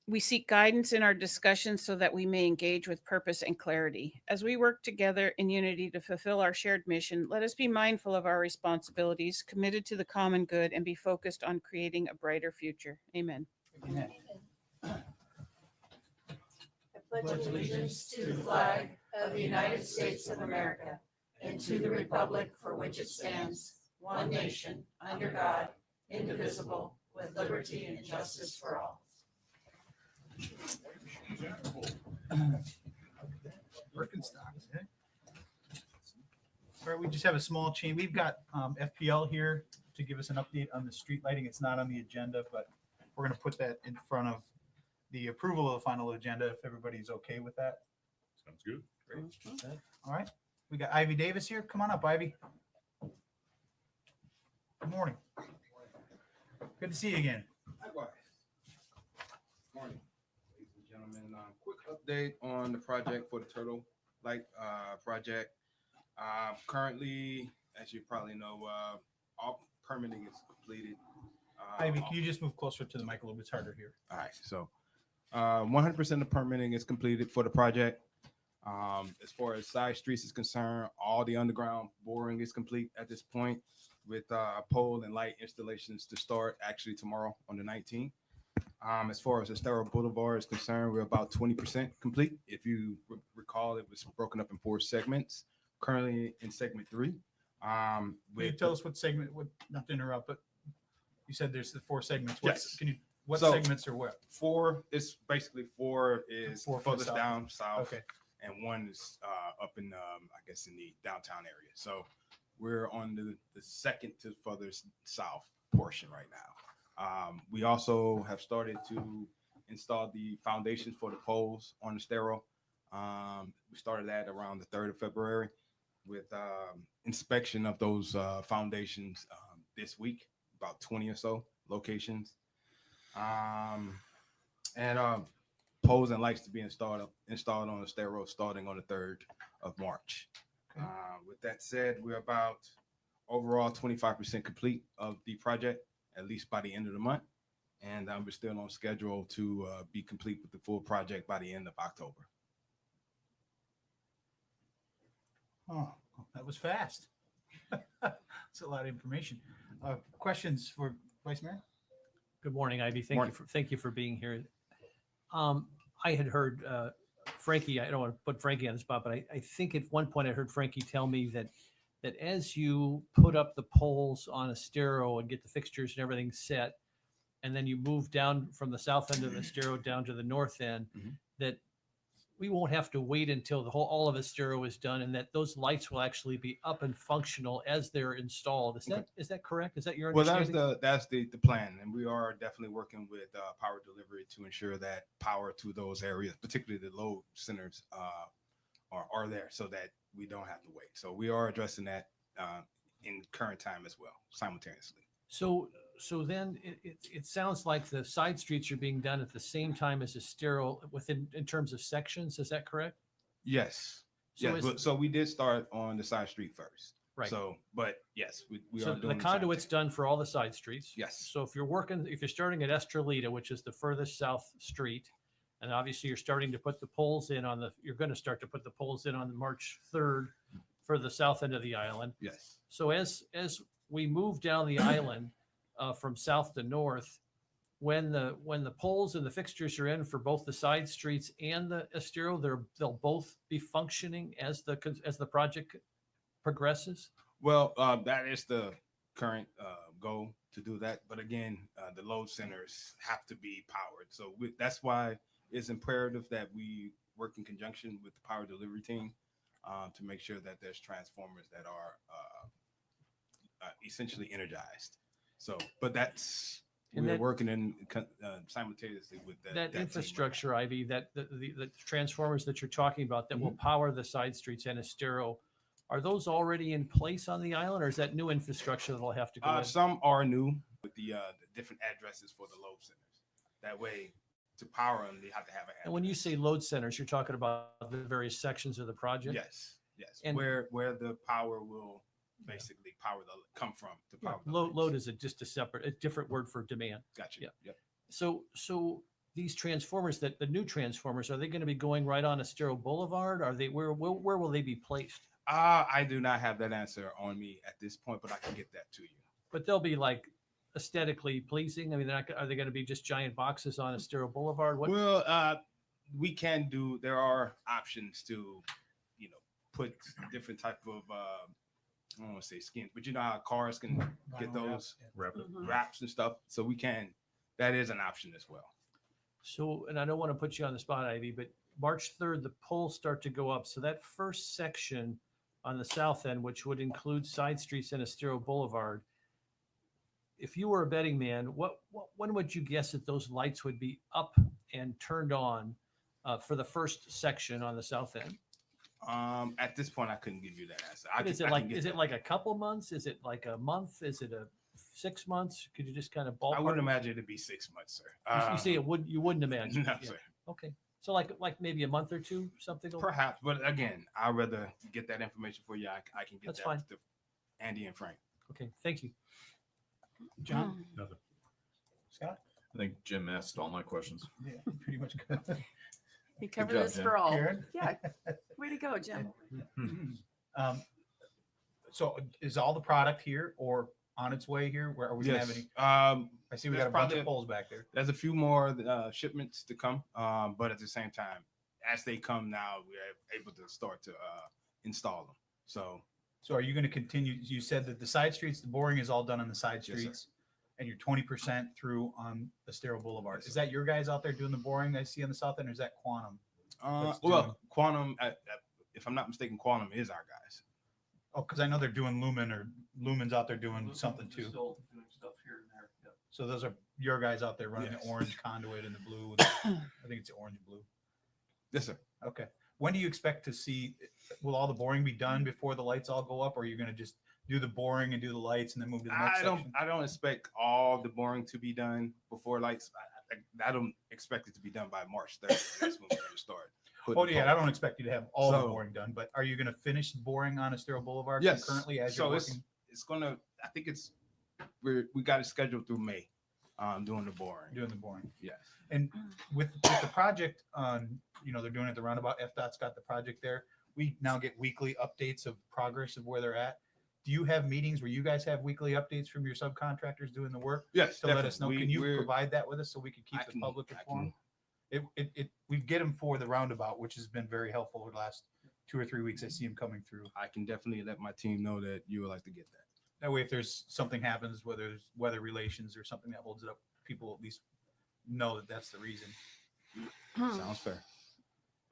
We seek guidance in our discussions so that we may engage with purpose and clarity. As we work together in unity to fulfill our shared mission, let us be mindful of our responsibilities, committed to the common good, and be focused on creating a brighter future. Amen. Amen. I pledge allegiance to the flag of the United States of America and to the republic for which it stands, one nation, under God, indivisible, with liberty and justice for all. Birkenstocks, eh? All right, we just have a small change. We've got FPL here to give us an update on the street lighting. It's not on the agenda, but we're going to put that in front of the approval of the final agenda if everybody's okay with that. Sounds good. Great. All right, we got Ivy Davis here. Come on up, Ivy. Good morning. Good to see you again. Likewise. Morning, ladies and gentlemen. Quick update on the project for the Turtle Light project. Currently, as you probably know, all permitting is completed. Ivy, can you just move closer to the mic a little bit? It's harder here. All right, so 100% of permitting is completed for the project. As far as side streets is concerned, all the underground boring is complete at this point, with pole and light installations to start actually tomorrow on the 19th. As far as Estero Boulevard is concerned, we're about 20% complete. If you recall, it was broken up in 4 segments. Currently in segment 3. Can you tell us what segment? What? Not to interrupt, but you said there's the 4 segments. Yes. Can you? What So, segments are what? 4 is basically 4 is 4 from furthest south. down south. Okay. And 1 is up in I guess in the downtown area. So we're on the second to furthest south portion right now. We also have started to install the foundations for the poles on the Estero. We started that around the 3rd of February with inspection of those foundations this week, about 20 or so locations. Poles and lights to be installed on the Estero starting on the 3rd of March. Okay. With that said, we're about overall 25% complete of the project, at least by the end of the month. And we're still on schedule to be complete with the full project by the end of October. Oh, that was fast. That's a lot of information. Questions for Vice Mayor? Good morning, Ivy. Morning. Thank you for being here. I had heard Frankie. I don't want to put Frankie on the spot, but I think at one point I heard Frankie tell me that as you put up the poles on Estero and get the fixtures and everything set, and then you move down from the south end of Estero down to the north end, that we won't have to wait until all of Estero is done, and that those lights will actually be up and functional as they're installed. Is that correct? Is that your understanding? Well, that's the plan, and we are definitely working with power delivery to ensure that power to those areas, particularly the load centers, are there, so that we don't have to wait. So we are addressing that in current time as well, simultaneously. So then it sounds like the side streets are being done at the same time as Estero in terms of sections. Is that correct? Yes. So Yes. So we did start on the side street first. Right. So, but yes, we So are doing the conduit's done for all the side streets. Yes. So if you're starting at Estrelita, which is the furthest south street, and obviously you're starting to put the poles in you're going to start to put the poles in on March 3rd for the south end of the island. Yes. So as we move down the island from south to north, when the poles and the fixtures are in for both the side streets and the Estero, they'll both be functioning as the project progresses. Well, that is the current goal to do that. But again, the load centers have to be powered. So that's why it's imperative that we work in conjunction with the power delivery team to make sure that there's transformers that are essentially energized. So, but we're working in simultaneously with that infrastructure, right? Ivy, that the transformers that you're talking about that will power the side streets and Estero, are those already in place on the island, or is that new infrastructure that'll have to go in? Some are new with the different addresses for the load centers. That way, to power them, they have to have an address. And when you say load centers, you're talking about the various sections of the project? Yes. And where the power will basically come from to power. Load is just a different word for demand. Gotcha. Yeah. Yep. So these transformers, that the new transformers, are they going to be going right on Estero Boulevard? Are they where will they be placed? I do not have that answer on me at this point, but I can get that to you. But they'll be like aesthetically pleasing. I mean, are they going to be just giant boxes on Estero Boulevard? What? Well, we can do. There are options to, put different type of. I don't want to say skins, but you know how cars can get Vinyl those wrap, wraps and stuff. So we can. That is an option as well. So, and I don't want to put you on the spot, Ivy, but March 3rd, the poles start to go up. So that first section on the south end, which would include side streets and Estero Boulevard, if you were a betting man, when would you guess that those lights would be up and turned on for the first section on the south end? At this point, I couldn't give you that answer. Is it like a couple months? Is it like a month? Is it a 6 months? Could you just kind of ballpark? I wouldn't imagine it'd be 6 months, sir. You say you wouldn't imagine. No, Yeah. sir. Okay. So like maybe a month or two, something. Perhaps, but again, I'd rather get that information for you. I can get That's that fine. to Andy and Frank. Okay. Thank you. John, Nothing. Scott? I think Jim asked all my questions. Yeah, pretty much good. You covered job, this Jim. for all. Karen? Yeah. Way to go, Jim. So is all the product here or on its way here? Where are we gonna have any? I see we got a There's bunch probably of poles back there. There's a few more shipments to come, but at the same time, as they come now, we're able to start to install them. So are you gonna continue? You said that the side streets, the boring is all done on the side Yes, sir. streets. And you're 20% through on Estero Boulevard. Yes, Is sir. that your guys out there doing the boring I see on the south end, or is that Quantum? That's Well, doing- Quantum, if I'm not mistaken, Quantum is our guys. Oh, because I know they're doing Lumen, or Lumen's out there doing something too. Still doing stuff here and there. Yeah. So those are your guys out there running Yes. the orange conduit and the blue. I think it's the orange and blue. Yes, sir. Okay. When do you expect to see, will all the boring be done before the lights all go up? Or are you going to just do the boring and do the lights and then move to the next section? I don't expect all the boring to be done before lights. I don't expect it to be done by March 3rd. That's when we're going to start. putting Oh, yeah, I poles. don't expect you to have all the So- boring done, but are you going to finish the boring on Estero Boulevard Yes. currently as So you're it's working, it's gonna. I think we got it scheduled through May. Doing the boring. doing the boring? Yes. And with the project on, they're doing it at the roundabout, FDOT's got the project there. We now get weekly updates of progress of where they're at. Do you have meetings where you guys have weekly updates from your subcontractors doing the work Yes. to let us know? definitely. Can you We're- provide that with us so we can keep I the can- public I informed? can- We get them for the roundabout, which has been very helpful over the last 2 or 3 weeks. I see them coming through. I can definitely let my team know that you would like to get that. That way, if there's something happens, whether it's weather relations or something that holds it up, people at least know that that's the reason. Sounds fair.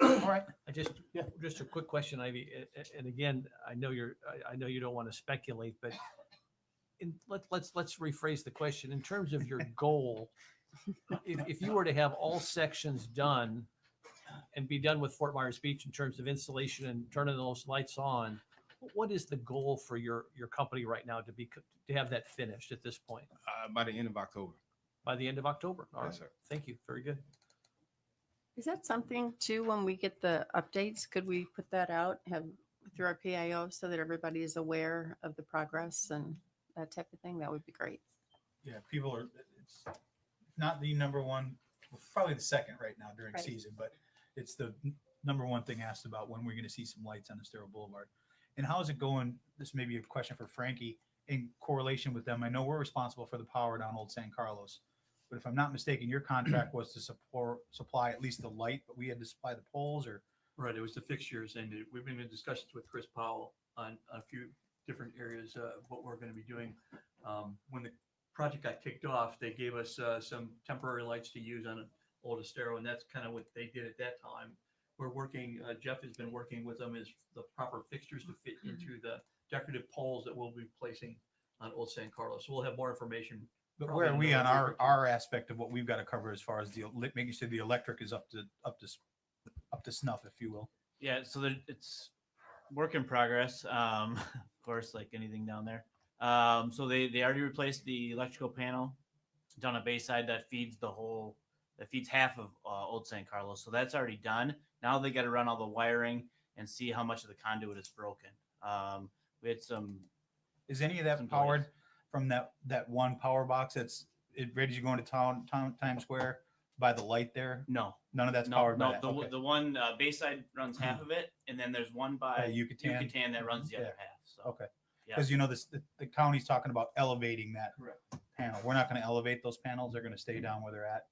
All right. Just a quick question, Ivy. And again, I know you don't want to speculate, but let's rephrase the question in terms of your goal. If you were to have all sections done and be done with Fort Myers Beach in terms of installation and turning those lights on, what is the goal for your company right now to have that finished at this point? By the end of October. By the end of October? All right. Yes, sir. Thank you. Very good. Is that something too, when we get the updates, could we put that out, have through our PIO so that everybody is aware of the progress and that type of thing? That would be great. Yeah, people are, it's not the number one, probably the second right now during Right. season, but it's the number one thing asked about when we're going to see some lights on Estero Boulevard. And how is it going? This may be a question for Frankie in correlation with them. I know we're responsible for the power down Old San Carlos, but if I'm not mistaken, your contract was to supply at least the light, but we had to supply the poles, or Right, it was the fixtures, and we've been in discussions with Chris Powell on a few different areas of what we're going to be doing. When the project got kicked off, they gave us some temporary lights to use on Old Estero, and that's kind of what they did at that time. We're working, Jeff has been working with them as the proper fixtures to fit into the decorative poles that we'll be placing on Old San Carlos. So we'll have more information. but Probably where are we on another week or two. our aspect of what we've got to cover as far as making sure the electric is up to snuff, if you will? Yeah, so it's work in progress. Of course, like anything down there. So they already replaced the electrical panel down at Bayside that feeds half of Old San Carlos. So that's already done. Now they got to run all the wiring and see how much of the conduit is broken. We had some. Is any of that Some powered from that one power box that's ready to go into Times Square, by the light there? No, None of that's no, powered by no. that. The Okay. the one Bayside runs half of it, and then there's one by Yucatan. Yucatan that runs the Yeah. other half. So Okay. Yeah. Because you know this, the county's talking about elevating that Correct. panel. We're not going to elevate those panels. They're going to stay down where they're at.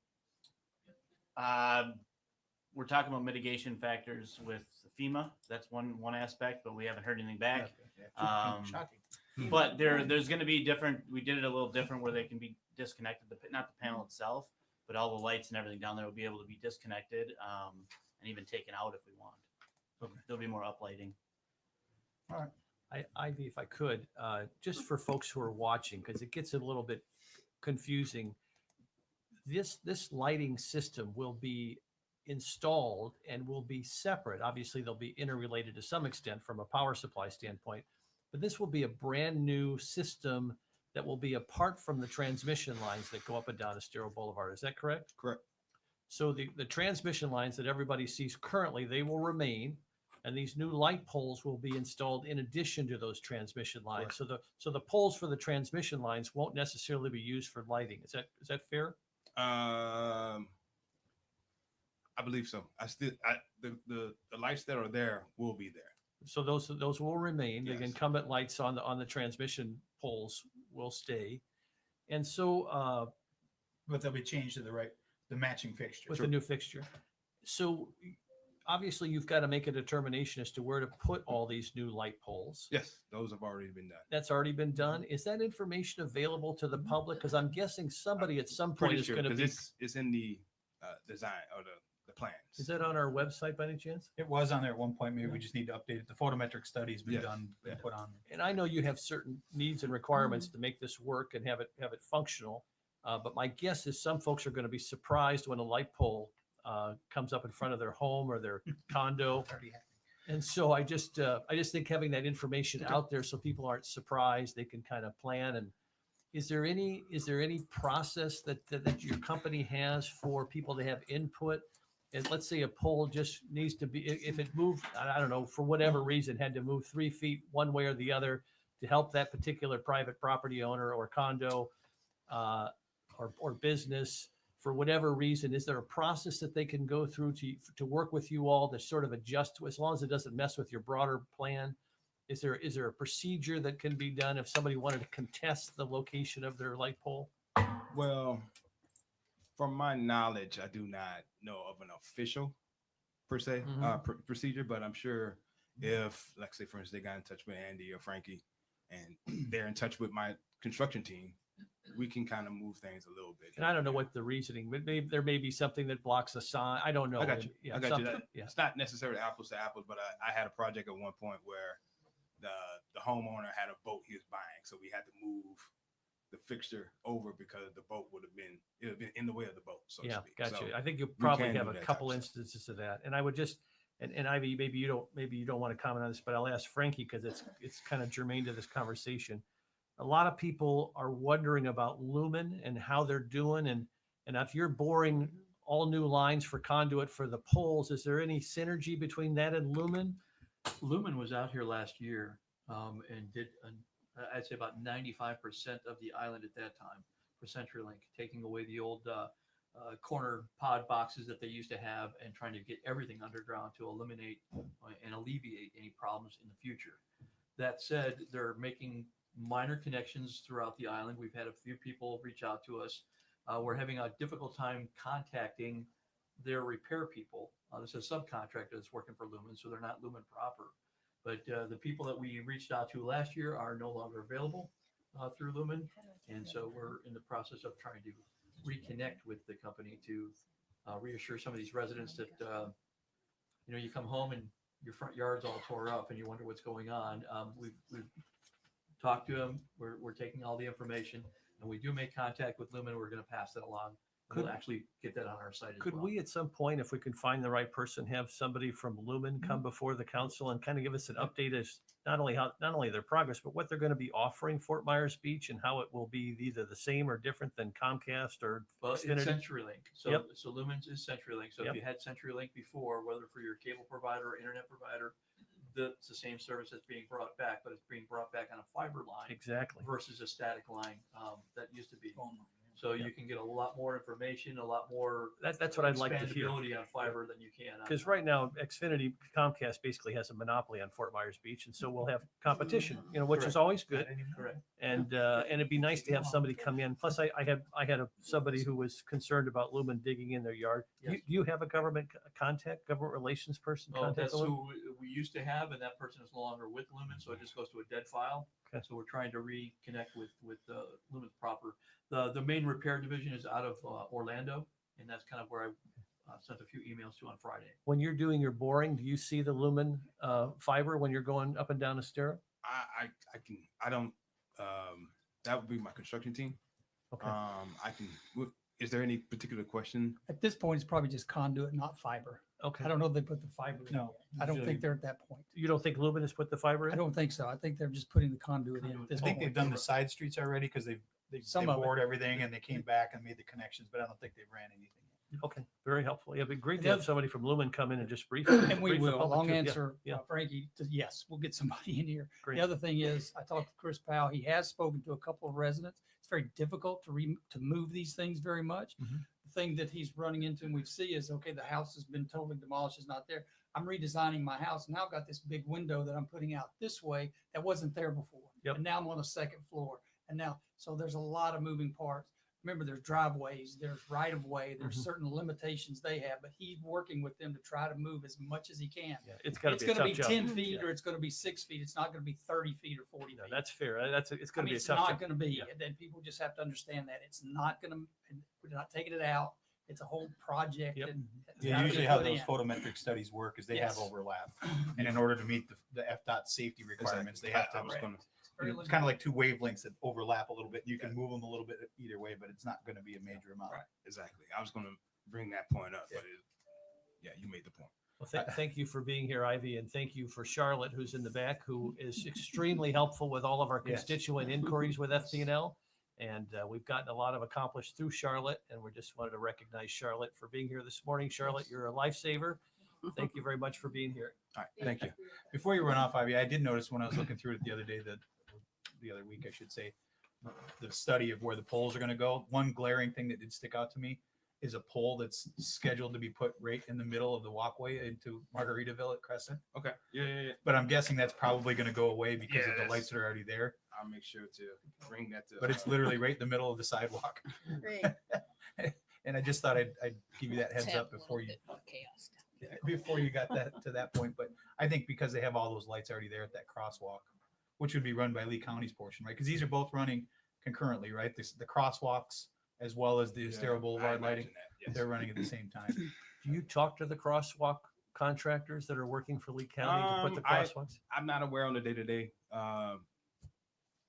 We're talking about mitigation factors with FEMA. That's one aspect, but we haven't heard anything back. Shocking. But there's going to be different. We did it a little different where they can be disconnected. Not the panel itself, but all the lights and everything down there will be able to be disconnected and even taken out if we want. So there'll be more uplighting. Ivy, if I could, just for folks who are watching, because it gets a little bit confusing. This lighting system will be installed and will be separate. Obviously, they'll be interrelated to some extent from a power supply standpoint, but this will be a brand new system that will be apart from the transmission lines that go up and down Estero Boulevard. Is that correct? Correct. So the transmission lines that everybody sees currently, they will remain, and these new light poles will be installed in addition to those transmission lines. So the poles for the transmission lines won't necessarily be used for lighting. Is that fair? I believe so. The lights that are there will be there. So those will remain. The Yes. incumbent lights on the transmission poles will stay. And so But they'll be changed to the matching fixture. with the new fixture. So obviously you've got to make a determination as to where to put all these new light poles. Yes, those have already been done. That's already been done. Is that information available to the public? Because I'm guessing somebody at some point Pretty is sure going to be. it's in the design or the plans. Is that on our website by any chance? It was on there at one point. Maybe we just need to update it. The photometric study's been Yes. done, been Yeah. put on. And I know you have certain needs and requirements to make this work and have it functional. But my guess is some folks are going to be surprised when a light pole comes up in front of their home or their condo. And so I just think having that information out there so people aren't surprised, they can kind of plan. And is there any process that your company has for people to have input? And let's say a pole just needs to be, if it moved, I don't know, for whatever reason, had to move 3 feet one way or the other to help that particular private property owner or condo or business for whatever reason, is there a process that they can go through to work with you all to sort of adjust to, as long as it doesn't mess with your broader plan? Is there a procedure that can be done if somebody wanted to contest the location of their light pole? Well, from my knowledge, I do not know of an official per se procedure, but I'm sure if, like, say, for instance, they got in touch with Andy or Frankie and they're in touch with my construction team, we can kind of move things a little bit. And I don't know what the reasoning, but maybe there may be something that blocks a sign. I don't know. I got you. Yeah, I got you. something- yeah. It's not necessarily apples to apples, but I had a project at one point where the homeowner had a boat he was buying, so we had to move the fixture over because the boat would have been in the way of the boat, so to Yeah, speak. got So you. I think you probably can have do a that couple type of stuff. instances of that. And I would just, and Ivy, maybe you don't want to comment on this, but I'll ask Frankie because it's kind of germane to this conversation. A lot of people are wondering about Lumen and how they're doing, and if you're boring all new lines for conduit for the poles, is there any synergy between that and Lumen? Lumen was out here last year and did, I'd say about 95% of the island at that time for CenturyLink, taking away the old corner pod boxes that they used to have and trying to get everything underground to eliminate and alleviate any problems in the future. That said, they're making minor connections throughout the island. We've had a few people reach out to us. We're having a difficult time contacting their repair people. This is a subcontractor that's working for Lumen, so they're not Lumen proper. But the people that we reached out to last year are no longer available through Lumen. And so we're in the process of trying to reconnect with the company to reassure some of these residents that, you come home and your front yard's all tore up and you wonder what's going on. We've talked to them. We're taking all the information, and we do make contact with Lumen. We're going to pass that along. We'll actually get that on our site as Could well. we at some point, if we can find the right person, have somebody from Lumen come before the council and kind of give us an update as not only their progress, but what they're going to be offering Fort Myers Beach and how it will be either the same or different than Comcast or Well, it's Xfinity? CenturyLink. So, Yep. so Lumens is CenturyLink. So Yep. if you had CenturyLink before, whether for your cable provider or internet provider, it's the same service that's being brought back, but it's being brought back on a fiber line Exactly. versus a static line that used to be. So you can get a lot more information, a lot more That's what I'd like to hear. expandability on fiber than you can. on- Because right now, Xfinity Comcast basically has a monopoly on Fort Myers Beach, and so we'll have competition, which is Correct. always good. Correct. And it'd be nice to have somebody come in. Plus, I had somebody who was concerned about Lumen digging in their yard. Do Yes. you have a government government relations person Oh, contact that's the Lumen? who we used to have, and that person is no longer with Lumen, so it just goes to a dead file. Okay. So we're trying to reconnect with Lumen proper. The main repair division is out of Orlando, and that's kind of where I sent a few emails to on Friday. When you're doing your boring, do you see the Lumen fiber when you're going up and down Estero? I don't, that would be my construction team. Okay. Is there any particular question? At this point, it's probably just conduit, not fiber. Okay. I don't know if they put the fiber in. No, yet. I don't usually- think they're at that point. You don't think Lumen has put the fiber in? I don't think so. I think they're just putting the conduit in. at I this think point. they've done the side streets already because they Some of it. bored everything and they came back and made the connections, but I don't think they've ran anything yet. Okay, very helpful. Yeah, it'd be great to The have other- somebody from Lumen come in and just brief. And we brief the will. public Long too. Yeah, answer, yeah. Frankie, yes, we'll get somebody in here. Great. The other thing is, I talked to Chris Powell. He has spoken to a couple of residents. It's very difficult to move these things very much. Mhm. The thing that he's running into and we see is, okay, the house has been totally demolished, it's not there. I'm redesigning my house. Now I've got this big window that I'm putting out this way that wasn't there before. Yep. And now I'm on the second floor. And now, so there's a lot of moving parts. Remember, there's driveways, there's right of way, there's Mhm. certain limitations they have, but he's working with them to try to move as much as he can. Yeah, it's got to It's be a going to tough be job. 10 feet Yeah. or it's going to be 6 feet. It's not going to be 30 feet or 40 No, feet. that's fair. It's I going to mean, be a it's tough not job. going to be. Yeah. And then people just have to understand that it's not going to, we're not taking it out. It's a whole project. Yep. that's Yeah, gotta usually be how put those in. photometric studies work is they have Yes. overlap. And in order to meet the FDOT safety requirements, they have to, I was gonna, It's very it's kind of limited. like two wavelengths that overlap a little bit. You can move them a little bit either way, but it's not going to be a major amount. Right. exactly. I was gonna bring that point up, but yeah, you made the point. Well, thank you for being here, Ivy, and thank you for Charlotte, who's in the back, who is extremely helpful with all of our Yes. constituent inquiries with FDNL. And we've gotten a lot of accomplished through Charlotte, and we just wanted to recognize Charlotte for being here this morning. Charlotte, you're a lifesaver. Thank you very much for being here. All right, thank you. Before you run off, Ivy, I did notice when I was looking through it the other day, the other week, I should say, the study of where the poles are going to go. One glaring thing that did stick out to me is a pole that's scheduled to be put right in the middle of the walkway into Margaritaville at Crescent. Okay, yeah. But I'm guessing that's probably going to go away because of the Yes. lights that are already there. I'll make sure to bring that to. But it's literally right in the middle of the sidewalk. Great. And I just thought I'd give you that heads up before you got that to that point. But I think because they have all those lights already there at that crosswalk, which would be run by Lee County's portion, right? Because these are both running concurrently, right? The crosswalks as well as the Estero Boulevard lighting, they're running at the same time. Do you talk to the crosswalk contractors that are working for Lee County to put the crosswalks? I'm not aware on the day-to-day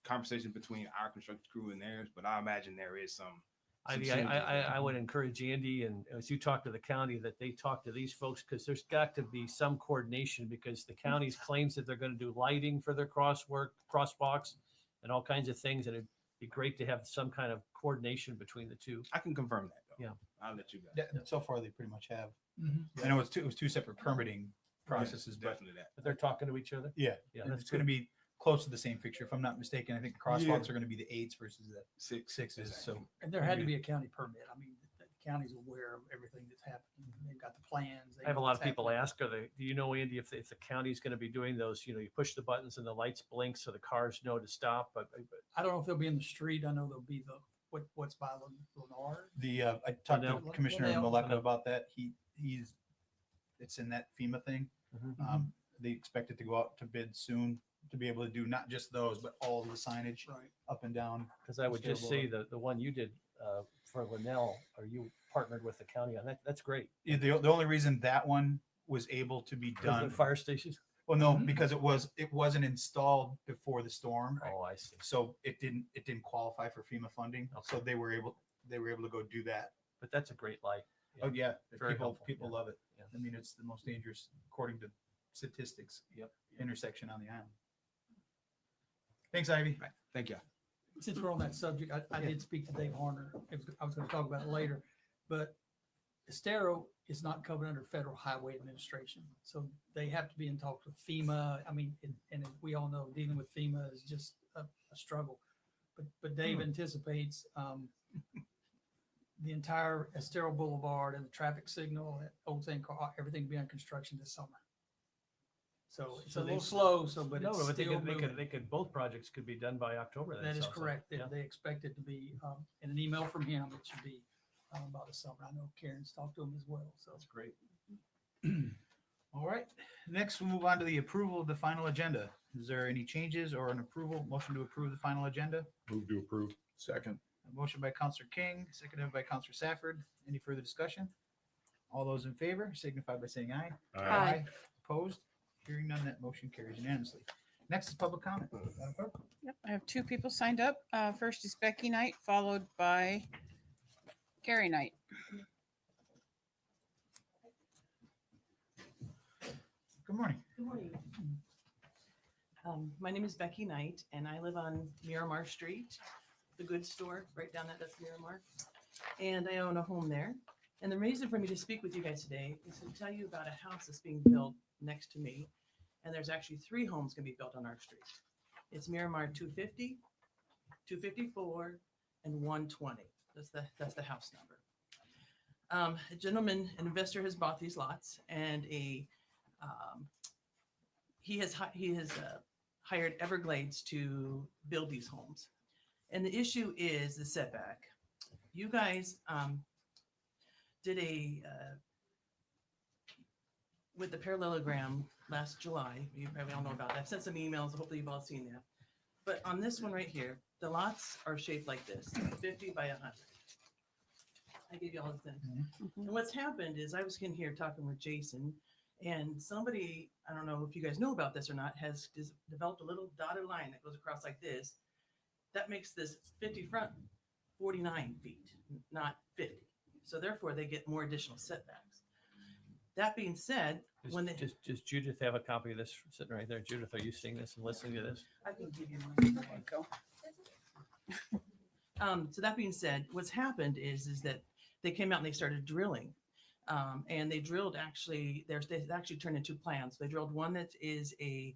conversation between our construction crew and theirs, but I imagine there is some. Ivy, synergy I there. would encourage Andy, and as you talk to the county, that they talk to these folks, because there's got to be some coordination, because the county's claims that they're going to do lighting for their crosswalks and all kinds of things, and it'd be great to have some kind of coordination between the two. I can confirm that though. Yeah. I'll let you guys. Yeah, so far, they pretty much have. Mhm. I know it was two separate permitting processes, but Definitely that. But they're talking to each other. yeah, Yeah, and that's it's going to be close to the same picture. If I'm not mistaken, I think the crosswalks are going to be the 8s versus the Six. 6s. Exactly. So And there had to be a county permit. I mean, the county's aware of everything that's happening. They've got the plans. they I have a know lot of what's people happening. ask, do you know, Andy, if the county's going to be doing those, you push the buttons and the lights blink so the cars know to stop, but I don't know if they'll be in the street. I know they'll be what's by Lenard. I talked to Linnell. Commissioner Linnell. Maleka about that. It's in that FEMA thing. Mhm. They expect it to go out to bid soon to be able to do not just those, but all the signage Right. up and down. because I would just Stable. say the one you did for Linnell, are you partnered with the county on that? That's great. Yeah, the only reason that one was able to be Because done. the fire stations. Well, no, Mhm. because it wasn't installed before the storm. Oh, I see. So it didn't qualify for FEMA funding. So they were able to go do that. But that's a great light. Oh yeah, Very helpful, people yeah. love it. Yeah. I mean, it's the most dangerous according to statistics. Yep. Intersection on the island. Thanks, Ivy. Thank you. Since we're on that subject, I did speak to Dave Horner. I was going to talk about it later, but Estero is not covered under Federal Highway Administration. So they have to be in talks with FEMA. I mean, and as we all know, dealing with FEMA is just a struggle. But Dave anticipates the entire Estero Boulevard and the traffic signal at Old St. Carl, everything be on construction this summer. So it's So a they- little slow, so, but No, it's but still they moving. could, both projects could be done by October. then, That is sounds like. correct. Yeah. They expect it to be, in an email from him, it should be about the summer. I know Karen's talked to him as well, so. That's great. All right, next we'll move on to the approval of the final agenda. Is there any changes or an approval, motion to approve the final agenda? Move to approve. Second. A motion by Counselor King, seconded by Counselor Safford. Any further discussion? All those in favor signify by saying aye. Aye. Opposed? Hearing none, that motion carries unanimously. Next is public comment. Madam Clerk? Yep, I have two people signed up. First is Becky Knight, followed by Carrie Knight. Good morning. Good morning. My name is Becky Knight, and I live on Miramar Street, the goods store, right down that's Miramar. And I own a home there. And the reason for me to speak with you guys today is to tell you about a house that's being built next to me. And there's actually 3 homes going to be built on our street. It's Miramar 250, 254, and 120. That's the house number. A gentleman, an investor, has bought these lots, and he has hired Everglades to build these homes. And the issue is the setback. You guys did with the parallelogram last July. You probably all know about that. I've sent some emails. Hopefully you've all seen that. But on this one right here, the lots are shaped like this, 50 by 100. I gave you all the things. And what's happened is I was in here talking with Jason, and somebody, I don't know if you guys know about this or not, has developed a little dotted line that goes across like this. That makes this 50 front 49 feet, not 50. So therefore they get more additional setbacks. That being said, when they, Does Judith have a copy of this sitting right there? Judith, are you seeing this and listening to this? I can give you one. There you go. So that being said, what's happened is that they came out and they started drilling. And they drilled they actually turned into plans. They drilled one that is a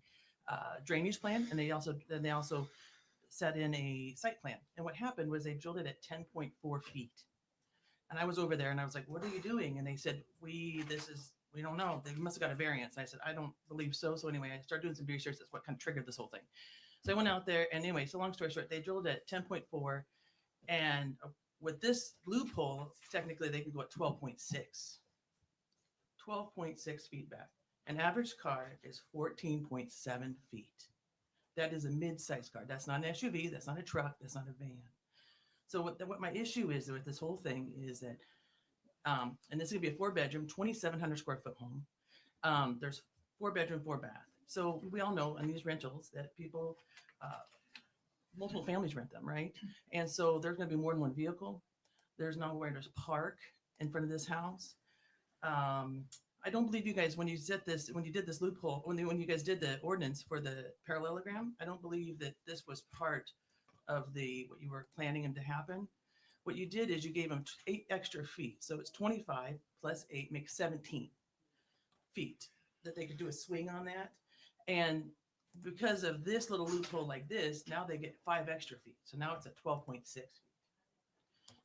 drainage plan, and they also set in a site plan. And what happened was they drilled it at 10.4 feet. And I was over there and I was like, what are you doing? And they said, we don't know. They must have got a variance. And I said, I don't believe so. So anyway, I started doing some research. That's what kind of triggered this whole thing. So I went out there, and anyway, so long story short, they drilled at 10.4, and with this loophole, technically they can go at 12.6. 12.6 feet back. An average car is 14.7 feet. That is a mid-sized car. That's not an SUV. That's not a truck. That's not a van. So what my issue is with this whole thing is that, and this is gonna be a 4-bedroom, 2,700 square foot home. There's 4-bedroom, 4-bath. So we all know on these rentals that people, multiple families rent them, right? And so there's gonna be more than one vehicle. There's nowhere to park in front of this house. I don't believe you guys, when you did this loophole, when you guys did the ordinance for the parallelogram, I don't believe that this was part of what you were planning them to happen. What you did is you gave them 8 extra feet. So it's 25 plus 8 makes 17 feet that they could do a swing on that. And because of this little loophole like this, now they get 5 extra feet. So now it's at 12.6 feet.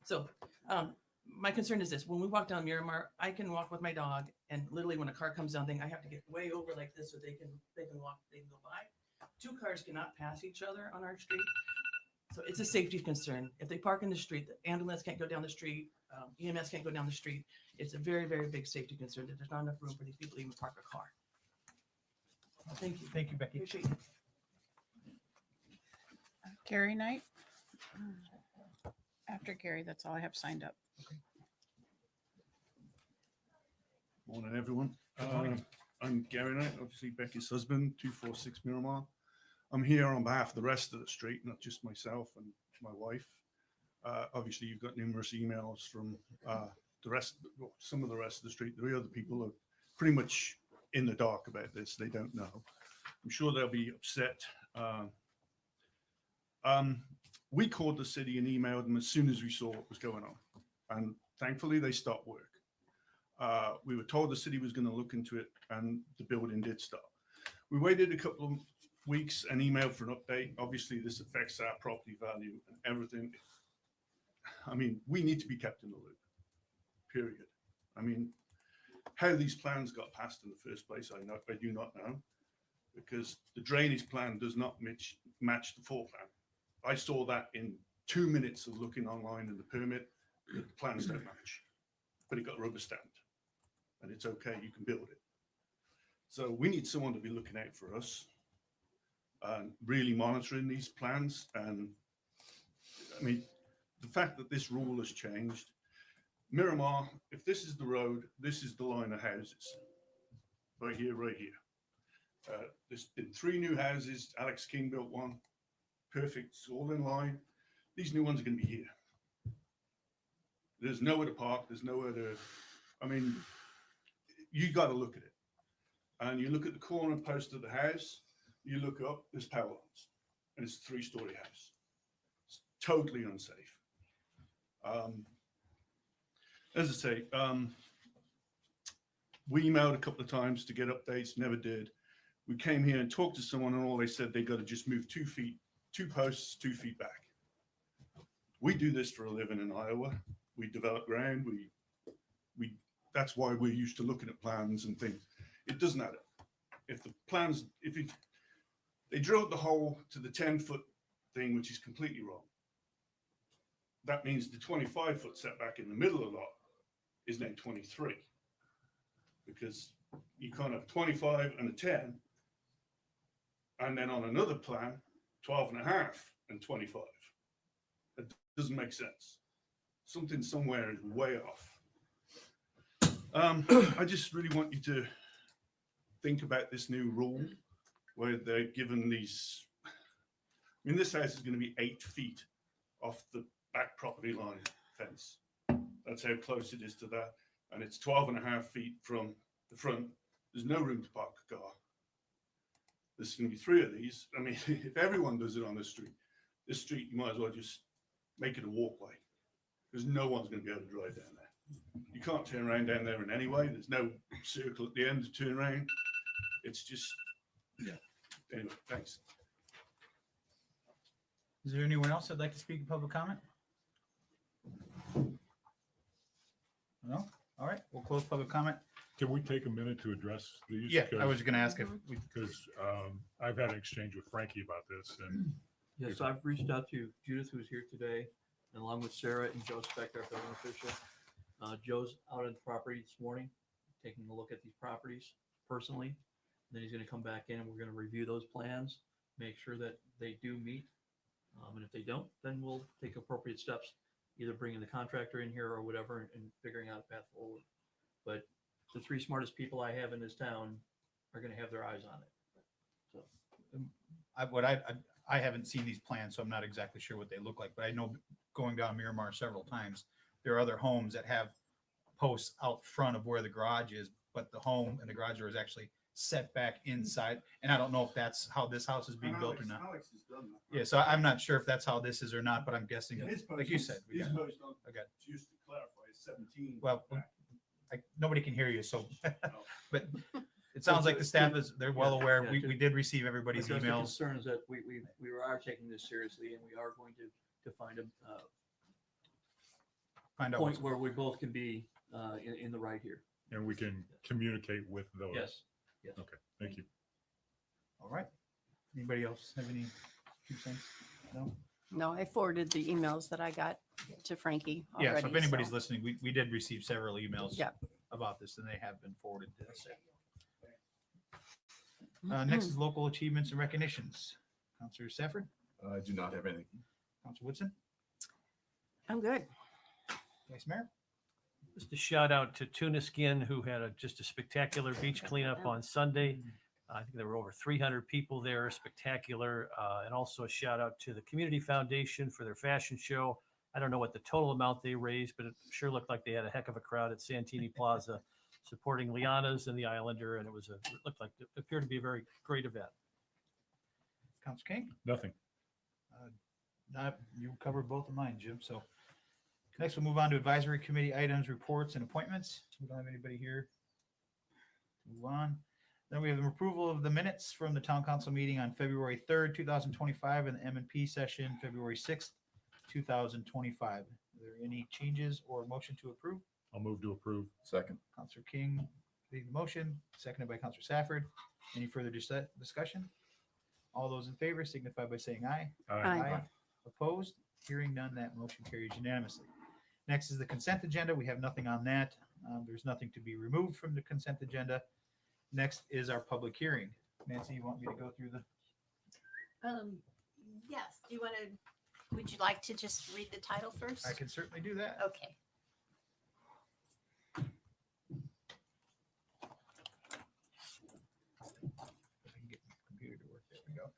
So my concern is this: when we walk down Miramar, I can walk with my dog, and literally when a car comes down, I have to get way over like this so they can walk, they can go by. 2 cars cannot pass each other on our street. So it's a safety concern. If they park in the street, the ambulance can't go down the street, EMS can't go down the street. It's a very, very big safety concern that there's not enough room for these people to even park a car. Thank you. Thank you, Becky. Appreciate it. Carrie Knight. After Carrie, that's all I have signed up. Morning, everyone. I'm Gary Knight, obviously Becky's husband, 246 Miramar. I'm here on behalf of the rest of the street, not just myself and my wife. Obviously, you've got numerous emails from some of the rest of the street. The other people are pretty much in the dark about this. They don't know. I'm sure they'll be upset. We called the city and emailed them as soon as we saw what was going on. And thankfully, they stopped work. We were told the city was going to look into it, and the building did stop. We waited a couple of weeks and emailed for an update. Obviously, this affects our property value and everything. I mean, we need to be kept in the loop, period. I mean, how these plans got passed in the first place, I do not know, because the drainage plan does not match the floor plan. I saw that in 2 minutes of looking online in the permit, that the plans don't match, but it got rubber stamped, and it's okay, you can build it. So we need someone to be looking out for us and really monitoring these plans. And I mean, the fact that this rule has changed, Miramar, if this is the road, this is the line of houses, right here, right here. There's been 3 new houses. Alex King built one. Perfect. It's all in line. These new ones are going to be here. There's nowhere to park. There's nowhere to, I mean, you got to look at it. And you look at the corner post of the house, you look up, there's power lines. And it's a 3-story house. It's totally unsafe. As I say, we emailed a couple of times to get updates, never did. We came here and talked to someone, and all they said, they got to just move 2 feet, 2 posts, 2 feet back. We do this for a living in Iowa. We develop ground. We that's why we're used to looking at plans and things. It doesn't add up. If the plans, they drilled the hole to the 10-foot thing, which is completely wrong. That means the 25-foot setback in the middle of the lot is now 23, because you can't have 25 and a 10, and then on another plan, 12 and a half and 25. That doesn't make sense. Something somewhere is way off. I just really want you to think about this new rule where they're given these. I mean, this house is going to be 8 feet off the back property line fence. That's how close it is to that. And it's 12 and a half feet from the front. There's no room to park a car. There's going to be 3 of these. I mean, if everyone does it on this street, you might as well just make it a walkway, because no one's going to be able to drive down there. You can't turn around down there in any way. There's no circle at the end to turn around. It's just, yeah. Anyway, thanks. Is there anyone else that'd like to speak in public comment? No? All right, we'll close public comment. Can we take a minute to address these? Yeah, I was going to ask if we, Because I've had an exchange with Frankie about this, and Yes, I've reached out to Judith, who's here today, and along with Sarah and Joe Spector, our building official. Joe's out on the property this morning, taking a look at these properties personally. Then he's going to come back in and we're going to review those plans, make sure that they do meet. And if they don't, then we'll take appropriate steps, either bringing the contractor in here or whatever, and figuring out a path forward. But the 3 smartest people I have in this town are going to have their eyes on it. So I haven't seen these plans, so I'm not exactly sure what they look like, but I know going down Miramar several times, there are other homes that have posts out front of where the garage is, but the home and the garage door is actually set back inside. And I don't know if that's how this house is being built or not. Alex has done that. Yeah, so I'm not sure if that's how this is or not, but I'm guessing, His like you post- said, his post on- I got, just to clarify, is 17. well, back. nobody can hear you, so, Oh. but it sounds like the staff is, they're well Yeah, aware. yeah, We did receive everybody's Because the emails. concern is that we are taking this seriously, and we are going to find a Find out point what's, where we both can be in the right here. and we can communicate with those. Yes. Yes. Okay, thank you. all right. Anybody else have any 2 cents? No? No, I forwarded the emails that I got to Frankie already. Yeah, so if anybody's so- listening, we did receive several emails Yep. about this, and they have been forwarded to us. Next is local achievements and recognitions. Counselor Safford, I do not have anything. Counselor Woodson, I'm good. Vice Mayor. Just a shout out to Tuna Skin, who had just a spectacular beach cleanup on Sunday. I think there were over 300 people there, spectacular. And also a shout out to the Community Foundation for their fashion show. I don't know what the total amount they raised, but it sure looked like they had a heck of a crowd at Santini Plaza supporting Liana's and the Islander. And it looked like it appeared to be a very great event. Counselor King. Nothing. You covered both of mine, Jim. So next we'll move on to advisory committee items, reports, and appointments. We don't have anybody here. Move on. Then we have the approval of the minutes from the town council meeting on February 3rd, 2025, and the M&P session February 6th, 2025. there any changes or motion to approve? I'll move to approve. Second. Counselor King leading the motion, seconded by Counselor Safford. Any further discussion? All those in favor signify by saying aye. Aye. Opposed? Hearing none, that motion carries unanimously. Next is the consent agenda. We have nothing on that. There's nothing to be removed from the consent agenda. Next is our public hearing. Nancy, you want me to go through the? Yes, do you want to, would you like to just read the title first? I can certainly do that. Okay. If I can get my computer to work. There we go.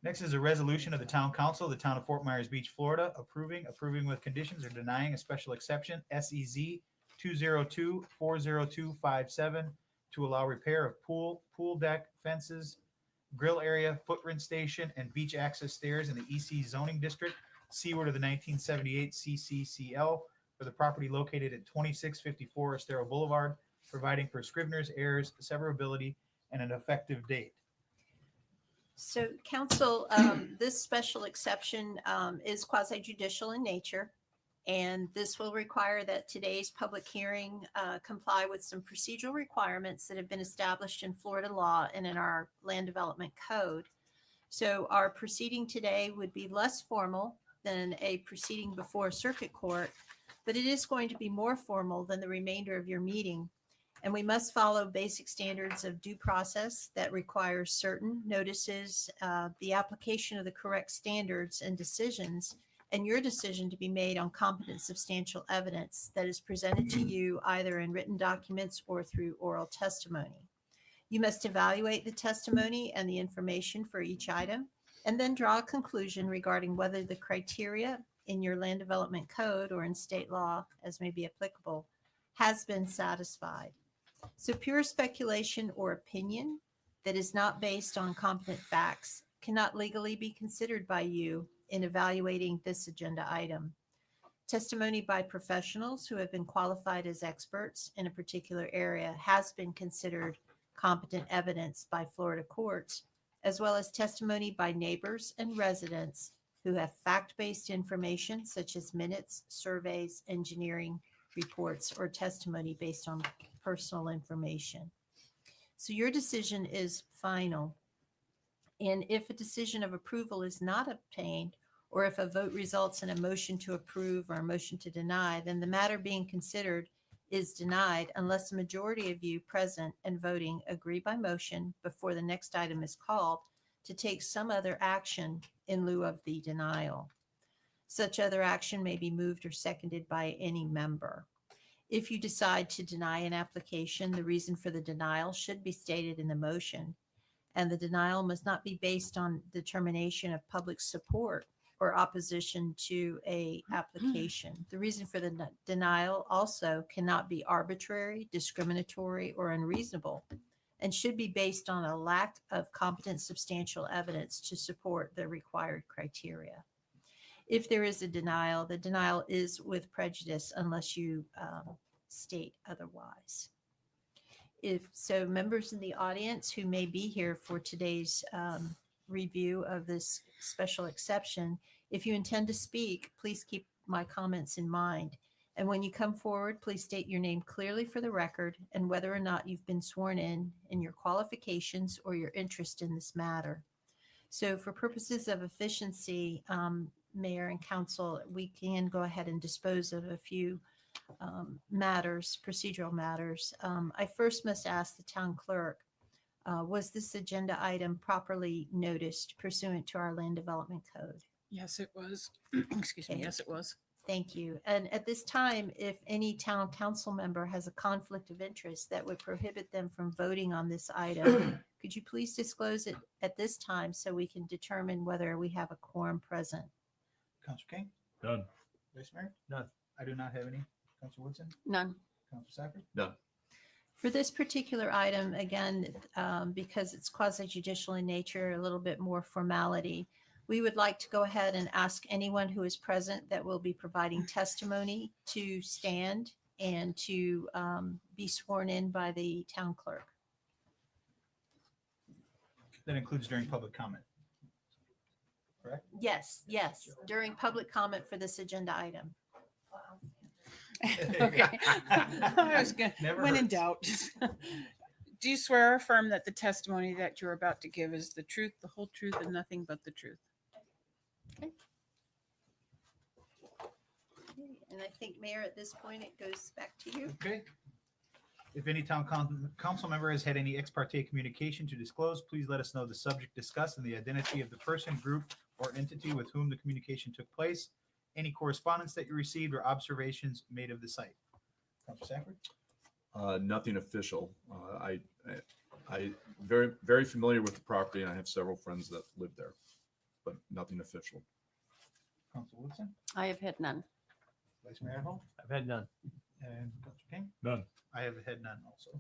Next is a resolution of the town council, of the town of Fort Myers Beach, Florida, approving with conditions or denying a special exception, SEZ 202-40257, to allow repair of pool deck, fences, grill area, footprint station, and beach access stairs in the EC zoning district, seaward of the 1978 CCCL, for the property located at 2654 Estero Boulevard, providing for scrivener's errors, severability, and an effective date. So council, this special exception is quasi judicial in nature. And this will require that today's public hearing comply with some procedural requirements that have been established in Florida law and in our land development code. So our proceeding today would be less formal than a proceeding before a circuit court, but it is going to be more formal than the remainder of your meeting. And we must follow basic standards of due process that requires certain notices, the application of the correct standards and decisions, and your decision to be made on competent substantial evidence that is presented to you either in written documents or through oral testimony. You must evaluate the testimony and the information for each item, and then draw a conclusion regarding whether the criteria in your land development code or in state law, as may be applicable, has been satisfied. So pure speculation or opinion that is not based on competent facts cannot legally be considered by you in evaluating this agenda item. Testimony by professionals who have been qualified as experts in a particular area has been considered competent evidence by Florida courts, as well as testimony by neighbors and residents who have fact-based information such as minutes, surveys, engineering reports, or testimony based on personal information. So your decision is final. And if a decision of approval is not obtained, or if a vote results in a motion to approve or a motion to deny, then the matter being considered is denied unless a majority of you present and voting agree by motion before the next item is called to take some other action in lieu of the denial. Such other action may be moved or seconded by any member. If you decide to deny an application, the reason for the denial should be stated in the motion, and the denial must not be based on determination of public support or opposition to a application. The reason for the denial also cannot be arbitrary, discriminatory, or unreasonable, and should be based on a lack of competent substantial evidence to support the required criteria. If there is a denial, the denial is with prejudice unless you state otherwise. If so, members in the audience who may be here for today's review of this special exception, if you intend to speak, please keep my comments in mind. And when you come forward, please state your name clearly for the record and whether or not you've been sworn in your qualifications or your interest in this matter. So for purposes of efficiency, Mayor and Council, we can go ahead and dispose of a few matters, procedural matters. I first must ask the town clerk, was this agenda item properly noticed pursuant to our land development code? Yes, it was. Excuse me. Okay. Yes, it was. Thank you. And at this time, if any town council member has a conflict of interest that would prohibit them from voting on this item, could you please disclose it at this time so we can determine whether we have a quorum present? Counselor King? Done. Vice Mayor? None. I do not have any. Counselor Woodson? None. Counselor Safford? Done. For this particular item, again, because it's quasi-judicial in nature, a little bit more formality, we would like to go ahead and ask anyone who is present that will be providing testimony to stand and to be sworn in by the town clerk. That includes during public comment. Correct? Yes, during public comment for this agenda item. Okay. I was gonna, Never when in hurts. doubt. Do you swear or affirm that the testimony that you're about to give is the truth, the whole truth, and nothing but the truth? And I think, Mayor, at this point, it goes back to you. Okay. If any council member has had any ex parte communication to disclose, please let us know the subject discussed and the identity of the person, group, or entity with whom the communication took place, any correspondence that you received, or observations made of the site. Councilor Safford? Nothing official. I very familiar with the property, and I have several friends that live there, but nothing official. Councilor Woodson? I have had none. Vice Mayor Hall? I've had none. And Councilor King? None. I have had none also.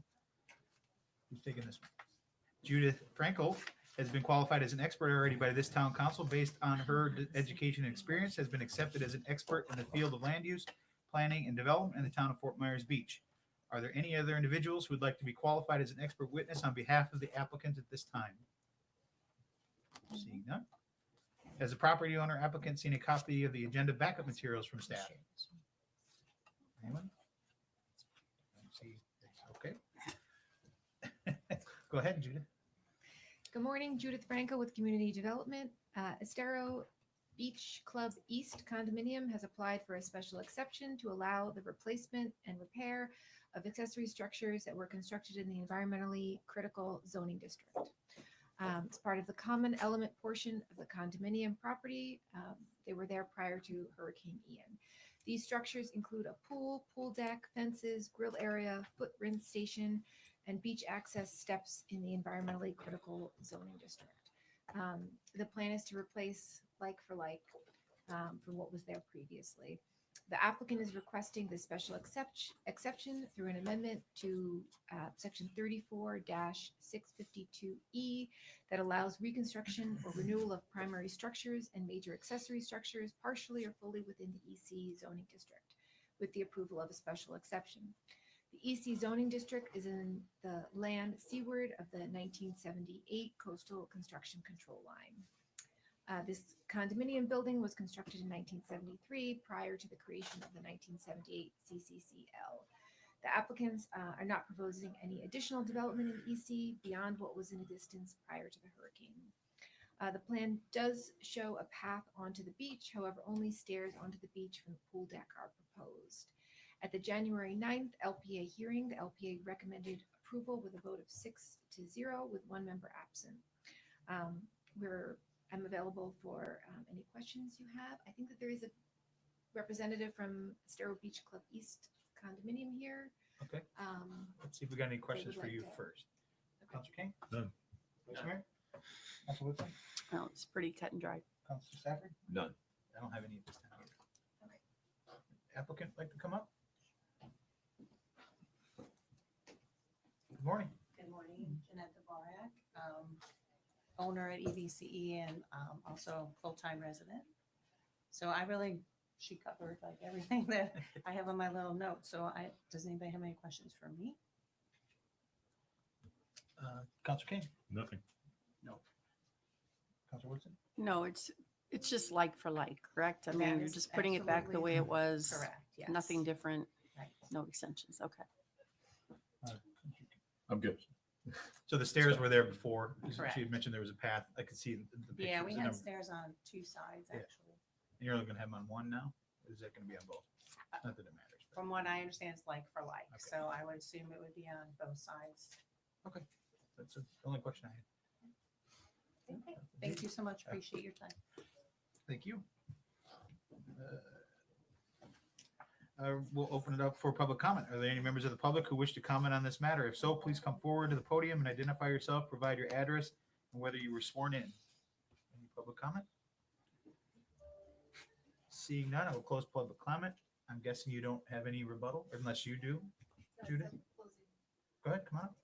Who's taking this one? Judith Frankel has been qualified as an expert already by this town council based on her education and experience, has been accepted as an expert in the field of land use, planning, and development in the town of Fort Myers Beach. Are there any other individuals who would like to be qualified as an expert witness on behalf of the applicant at this time? Seeing none. Has the property owner applicant seen a copy of the agenda backup materials from staff? Anyone? See, okay. Go ahead, Judith. Good morning, Judith Franco with Community Development. Estero Beach Club East condominium has applied for a special exception to allow the replacement and repair of accessory structures that were constructed in the environmentally critical zoning district. It's part of the common element portion of the condominium property. They were there prior to Hurricane Ian. These structures include a pool, pool deck, fences, grill area, foot rinse station, and beach access steps in the environmentally critical zoning district. The plan is to replace like for like from what was there previously. The applicant is requesting the special exception through an amendment to section 34-652E that allows reconstruction or renewal of primary structures and major accessory structures partially or fully within the EC zoning district with the approval of a special exception. The EC zoning district is in the land seaward of the 1978 coastal construction control line. This condominium building was constructed in 1973 prior to the creation of the 1978 CCCL. The applicants are not proposing any additional development in EC beyond what was in existence prior to the hurricane. The plan does show a path onto the beach, however, only stairs onto the beach from the pool deck are proposed. At the January 9th LPA hearing, the LPA recommended approval with a vote of 6-0 with one member absent. I'm available for any questions you have. I think that there is a representative from Estero Beach Club East condominium here. Okay. Let's see if we got any questions would for like you to- first. Okay. Councilor King? None. Vice Mayor? Councilor Woodson? Well, it's pretty cut and dry. Councilor Stafford? None. I don't have any at this time either. Okay. Applicant like to come up? Good morning. Good morning, Jeanette Dvorak, owner at EVCE and also full-time resident. So she covered like everything that I have on my little note. So does anybody have any questions for me? Councilor King? Nothing. Councilor Woodson? No, it's just like for like, correct? I That mean, you're is just putting it back the way it was. Correct, yes. Nothing different, Right. no extensions. Okay. I'm good. So the stairs were there before. Correct. She had mentioned there was a path. I could see the pictures. Yeah, we the had number. stairs on two sides, Yeah. actually. And you're only gonna have them on one now? Or is that gonna be on both? Not that it matters. but- From what I understand, it's like for like. Okay. So I would assume it would be on both sides. That's the only question I had. Okay, thank you so much. Appreciate your time. Thank you. We'll open it up for public comment. Are there any members of the public who wish to comment on this matter? If so, please come forward to the podium and identify yourself, provide your address, and whether you were sworn in. Any public comment? Seeing none, I will close public comment. I'm guessing you don't have any rebuttal, unless you do, Judith? Go ahead, come on up.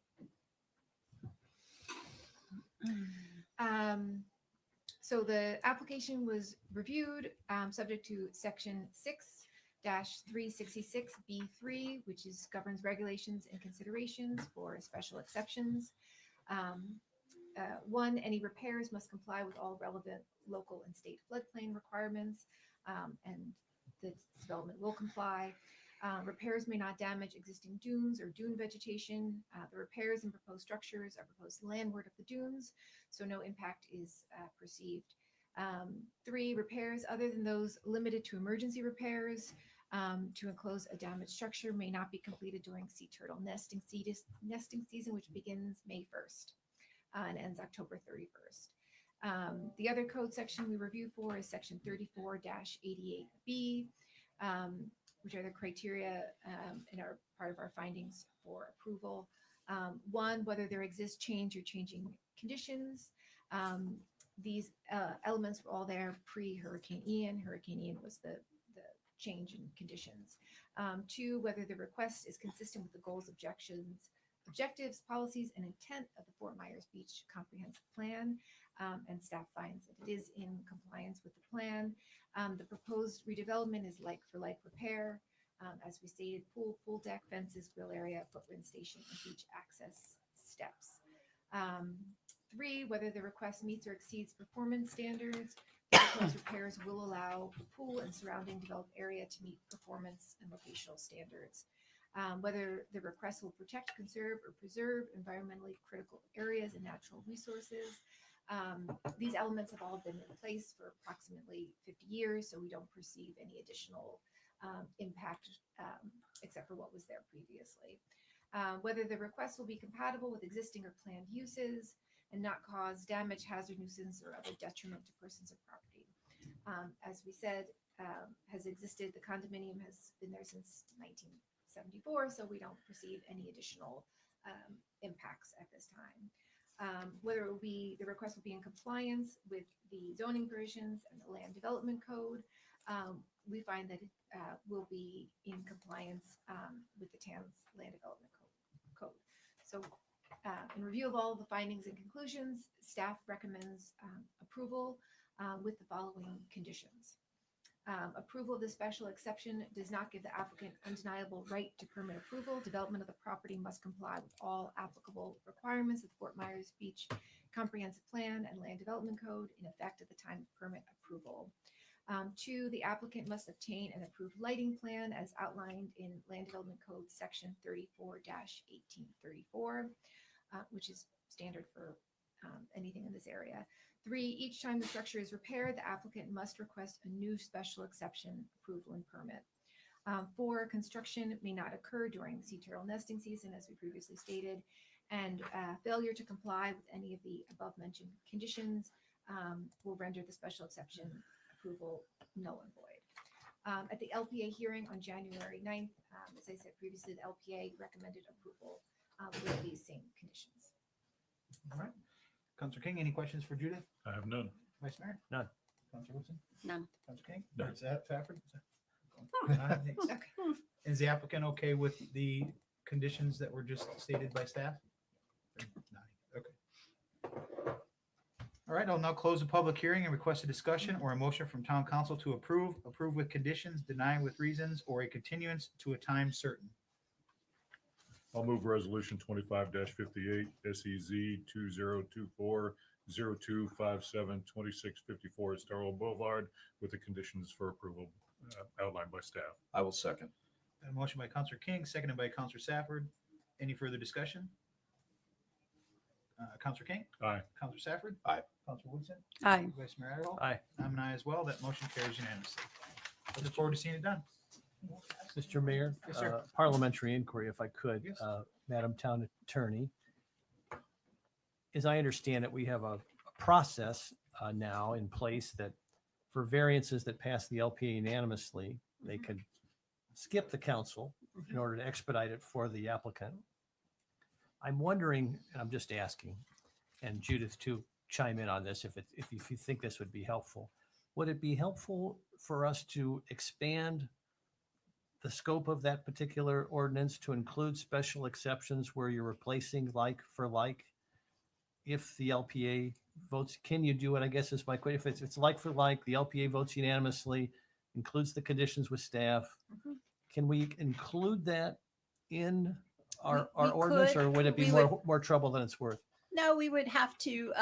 So the application was reviewed, subject to section 6-366B3, which governs regulations and considerations for special exceptions. One, any repairs must comply with all relevant local and state floodplain requirements, and the development will comply. Repairs may not damage existing dunes or dune vegetation. The repairs and proposed structures are proposed landward of the dunes, so no impact is perceived. 3, repairs other than those limited to emergency repairs to enclose a damaged structure may not be completed during sea turtle nesting season, which begins May 1st and ends October 31st. The other code section we review for is section 34-88B, which are the criteria and are part of our findings for approval. 1, whether there exists change or changing conditions. These elements were all there pre-Hurricane Ian. Hurricane Ian was the change in conditions. 2, whether the request is consistent with the goals, objectives, policies, and intent of the Fort Myers Beach Comprehensive Plan, and staff finds that it is in compliance with the plan. The proposed redevelopment is like-for-like repair. As we stated, pool deck, fences, grill area, footwind station, and beach access steps. 3, whether the request meets or exceeds performance standards. The proposed repairs will allow the pool and surrounding developed area to meet performance and locational standards. Whether the request will protect, conserve, or preserve environmentally critical areas and natural resources. These elements have all been in place for approximately 50 years, so we don't perceive any additional impact except for what was there previously. Whether the request will be compatible with existing or planned uses and not cause damage, hazard, nuisance, or other detriment to persons or property. As we said, has existed, the condominium has been there since 1974, so we don't perceive any additional impacts at this time. Whether it will be, the request will be in compliance with the zoning provisions and the land development code. We find that it will be in compliance with the TAN's land development code. So in review of all the findings and conclusions, staff recommends approval with the following conditions. Approval of the special exception does not give the applicant undeniable right to permit approval. Development of the property must comply with all applicable requirements of the Fort Myers Beach Comprehensive Plan and Land Development Code in effect at the time of permit approval. 2, the applicant must obtain an approved lighting plan as outlined in Land Development Code section 34-1834, which is standard for anything in this area. 3, each time the structure is repaired, the applicant must request a new special exception approval and permit. 4, construction may not occur during the sea turtle nesting season, as we previously stated, and failure to comply with any of the above mentioned conditions will render the special exception approval null and void. At the LPA hearing on January 9th, as I said previously, the LPA recommended approval with these same conditions. All right. Councilor King, any questions for Judith? I have none. Vice Mayor? None. Councilor Woodson? None. Councilor King? None. Is that Safford? Thanks. Is the applicant okay with the conditions that were just stated by staff? Okay. All right, I'll now close the public hearing and request a discussion or a motion from town council to approve with conditions, deny with reasons, or a continuance to a time certain. I'll move resolution 25-58 SEZ 2024-0257-2654 Estero Boulevard with the conditions for approval outlined by staff. I will second. A motion by Councilor King, seconded by Councilor Safford. Any further discussion? Councilor King? Aye. Councilor Safford? Aye. Councilor Woodson? Aye. Vice Mayor Adderall? Aye. I'm an aye as well. That motion carries unanimously. I look forward to seeing it done. Mr. Mayor, Yes, sir. parliamentary inquiry, if I could, Yes. Madam Town Attorney. As I understand it, we have a process now in place that for variances that pass the LPA unanimously, they could skip the council in order to expedite it for the applicant. I'm wondering, and I'm just asking, and Judith to chime in on this if you think this would be helpful. Would it be helpful for us to expand the scope of that particular ordinance to include special exceptions where you're replacing like for like? If the LPA votes, can you do it? I guess is my question. If it's like for like, the LPA votes unanimously, includes the conditions with staff. Can we include that in our We ordinance, could. or would it be We more trouble than it's worth? No, we would have to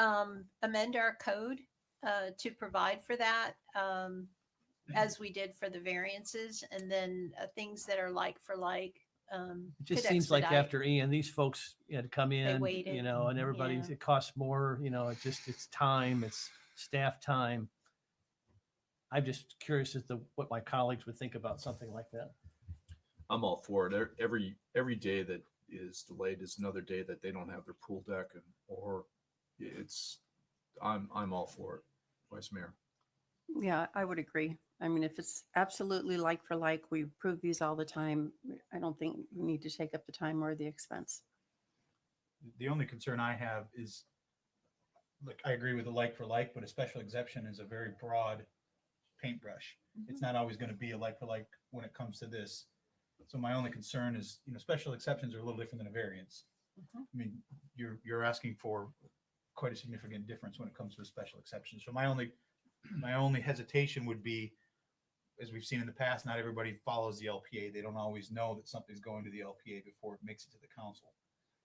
amend our code to provide for that. as we did for the variances, and then things that are like for like. It just could seems like expedite. after Ian, these folks had come in, waited. and everybody's, Yeah. it costs more, it's time, it's staff time. I'm just curious as to what my colleagues would think about something like that. I'm all for it. Every day that is delayed is another day that they don't have their pool deck, or I'm all for it, Vice Mayor. Yeah, I would agree. I mean, if it's absolutely like for like, we approve these all the time. I don't think we need to take up the time or the expense. The only concern I have is, look, I agree with the like for like, but a special exception is a very broad paintbrush. It's not always going to be a like for like when it comes to this. So my only concern is, special exceptions are a little different than a variance. I mean, you're asking for quite a significant difference when it comes to a special exception. So my only hesitation would be, as we've seen in the past, not everybody follows the LPA. They don't always know that something's going to the LPA before it makes it to the council.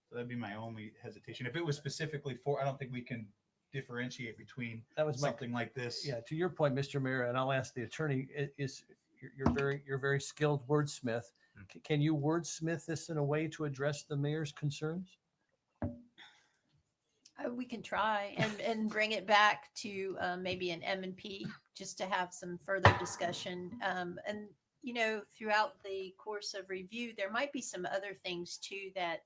So that'd be my only hesitation. If it was specifically for, I don't think we can differentiate between That was something like this. Yeah, to your point, Mr. Mayor, and I'll ask the attorney, you're very skilled wordsmith. Can you wordsmith this in a way to address the mayor's concerns? We can try and bring it back to maybe an M&P just to have some further discussion. And, throughout the course of review, there might be some other things too that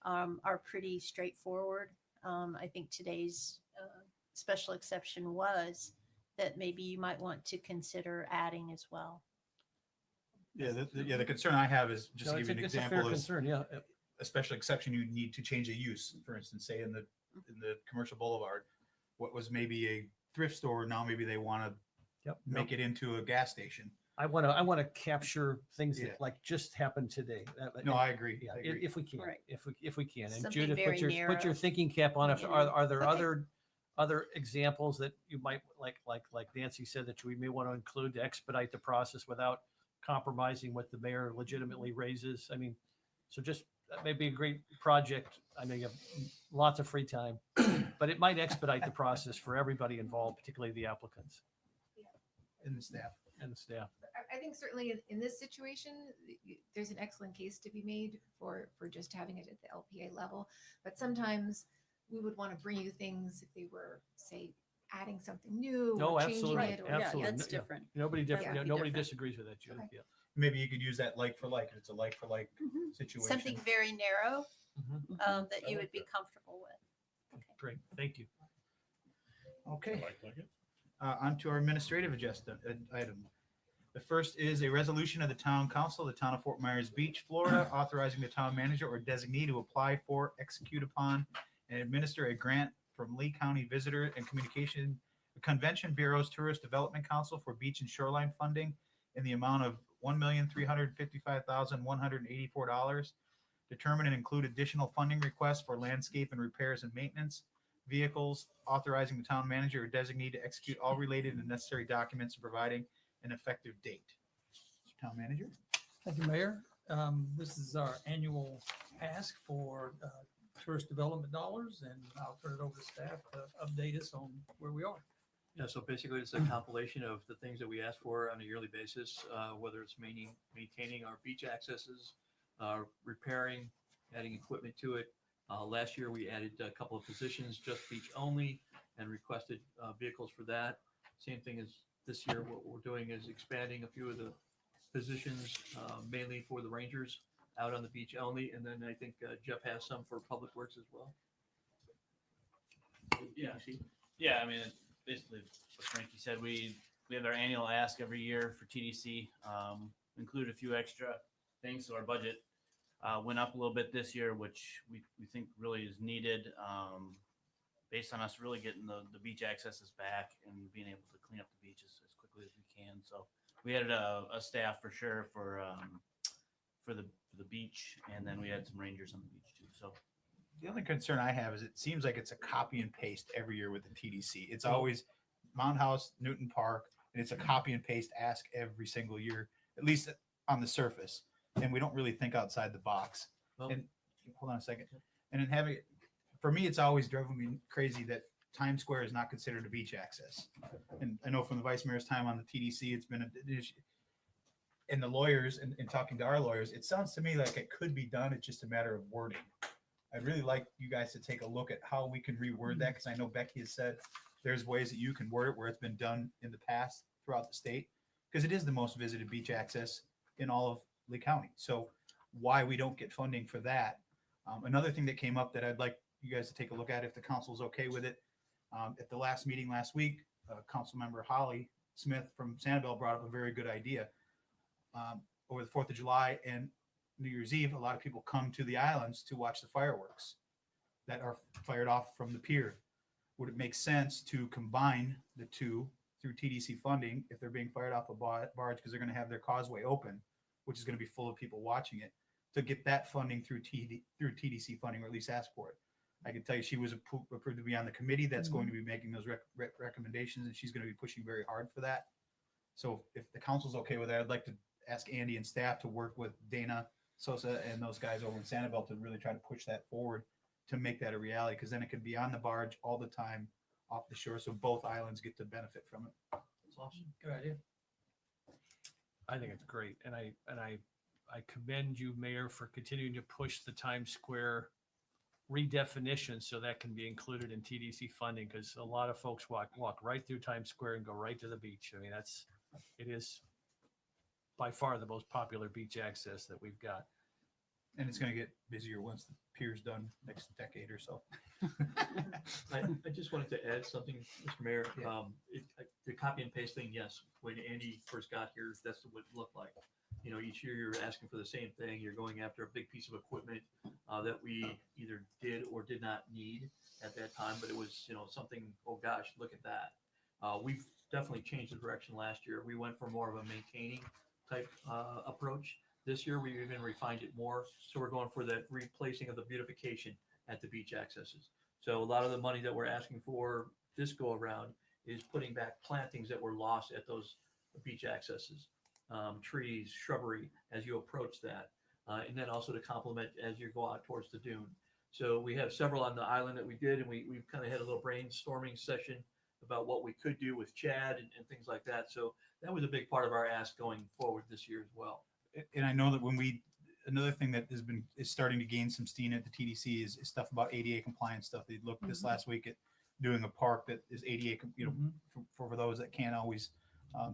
are pretty straightforward. I think today's special exception was that maybe you might want to consider adding as well. Yeah, the concern I have is, just to give you an It's a fair example, is concern, yeah. a special exception, you need to change a use. For instance, say in the commercial boulevard, what was maybe a thrift store, now maybe they want to make it into a gas station. I want to capture things Yeah. that like just happened today. No, I agree. Yeah, I agree. if we can, Right. if we can. And Something Judith, very put your narrow. thinking cap on. If Yeah. are there Okay. other examples that you might like Nancy said that we may want to include to expedite the process without compromising what the mayor legitimately raises? I mean, so just that may be a great project. I know you have lots of free time, but it might expedite the process for everybody involved, particularly the applicants And the staff. and the staff. I think certainly in this situation, there's an excellent case to be made for just having it at the LPA level. But sometimes we would want to bring you things if they were, say, adding something new No, or changing absolutely, it. Or, absolutely. Yeah, That's Yeah. different. Nobody That different. would be Nobody different. disagrees with that, Judith. Okay. Yeah. Maybe you could use that like for like, if it's a like for like situation. Something very narrow Mhm. that you would be comfortable with. Great. Thank you. Okay. Like it. On to our administrative agenda item. The first is a resolution of the town council, of the town of Fort Myers Beach, Florida, authorizing the town manager or designee to apply for, execute upon, and administer a grant from Lee County Visitor and Communication Convention Bureau's Tourist Development Council for beach and shoreline funding in the amount of $1,355,184. Determine and include additional funding requests for landscape and repairs and maintenance, vehicles, authorizing the town manager or designee to execute all related and necessary documents and providing an effective date. Mr. Town Manager? Thank you, Mayor. This is our annual ask for tourist development dollars, and I'll turn it over to staff to update us on where we are. Yeah, so basically it's a compilation of the things that we ask for on a yearly basis, whether it's maintaining our beach accesses, repairing, adding equipment to it. Last year, we added a couple of positions, just beach only, and requested vehicles for that. Same thing as this year, what we're doing is expanding a few of the positions, mainly for the rangers out on the beach only. And then I think Jeff has some for public works as well. Yeah, I mean, basically what Frankie said, we have our annual ask every year for TDC, include a few extra things. So our budget went up a little bit this year, which we think really is needed, based on us really getting the beach accesses back and being able to clean up the beaches as quickly as we can. So we added a staff for sure for the beach, and then we had some rangers on the beach too. So The only concern I have is it seems like it's a copy and paste every year with the TDC. It's always Mount House, Newton Park, and it's a copy and paste ask every single year, at least on the surface. And we don't really think outside the box. Well- And hold on a second. And then for me, it's always driven me crazy that Times Square is not considered a beach access. And I know from the vice mayor's time on the TDC, it's been an issue. And the lawyers, and talking to our lawyers, it sounds to me like it could be done. It's just a matter of wording. I'd really like you guys to take a look at how we can reword that, because I know Becky has said there's ways that you can word it where it's been done in the past throughout the state, because it is the most visited beach access in all of Lee County. So why we don't get funding for that. Another thing that came up that I'd like you guys to take a look at, if the council's okay with it, at the last meeting last week, council member Holly Smith from Sanibel brought up a very good idea. Over the 4th of July and New Year's Eve, a lot of people come to the islands to watch the fireworks that are fired off from the pier. Would it make sense to combine the two through TDC funding if they're being fired off a barge, because they're going to have their causeway open, which is going to be full of people watching it, to get that funding through TDC funding, or at least ask for it? I can tell you she was approved to be on the committee that's going to be making those recommendations, and she's going to be pushing very hard for that. So if the council's okay with that, I'd like to ask Andy and staff to work with Dana Sosa and those guys over in Sanibel to really try to push that forward to make that a reality, because then it could be on the barge all the time off the shore, so both islands get to benefit from it. That's awesome. Good idea. I think it's great, and I commend you, Mayor, for continuing to push the Times Square redefinition so that can be included in TDC funding, because a lot of folks walk right through Times Square and go right to the beach. I mean, it is by far the most popular beach access that we've got. And it's going to get busier once the pier's done next decade or so. I just wanted to add something, Mr. Mayor. Yeah. The copy and paste thing, yes, when Andy first got here, that's what it looked like. You know, each year you're asking for the same thing. You're going after a big piece of equipment that we either did or did not need at that time, but it was, you know, something, oh gosh, look at that. We've definitely changed the direction last year. We went for more of a maintaining type approach. This year, we even refined it more. So we're going for the replacing of the beautification at the beach accesses. So a lot of the money that we're asking for this go around is putting back plantings that were lost at those beach accesses, trees, shrubbery as you approach that. And then also to complement as you go out towards the dune. So we have several on the island that we did, and we've kind of had a little brainstorming session about what we could do with Chad and things like that. So that was a big part of our ask going forward this year as well. And I know that another thing that is starting to gain some steam at the TDC is stuff about ADA compliance stuff. They looked this last week at doing a park that is ADA, you know, for those that can't always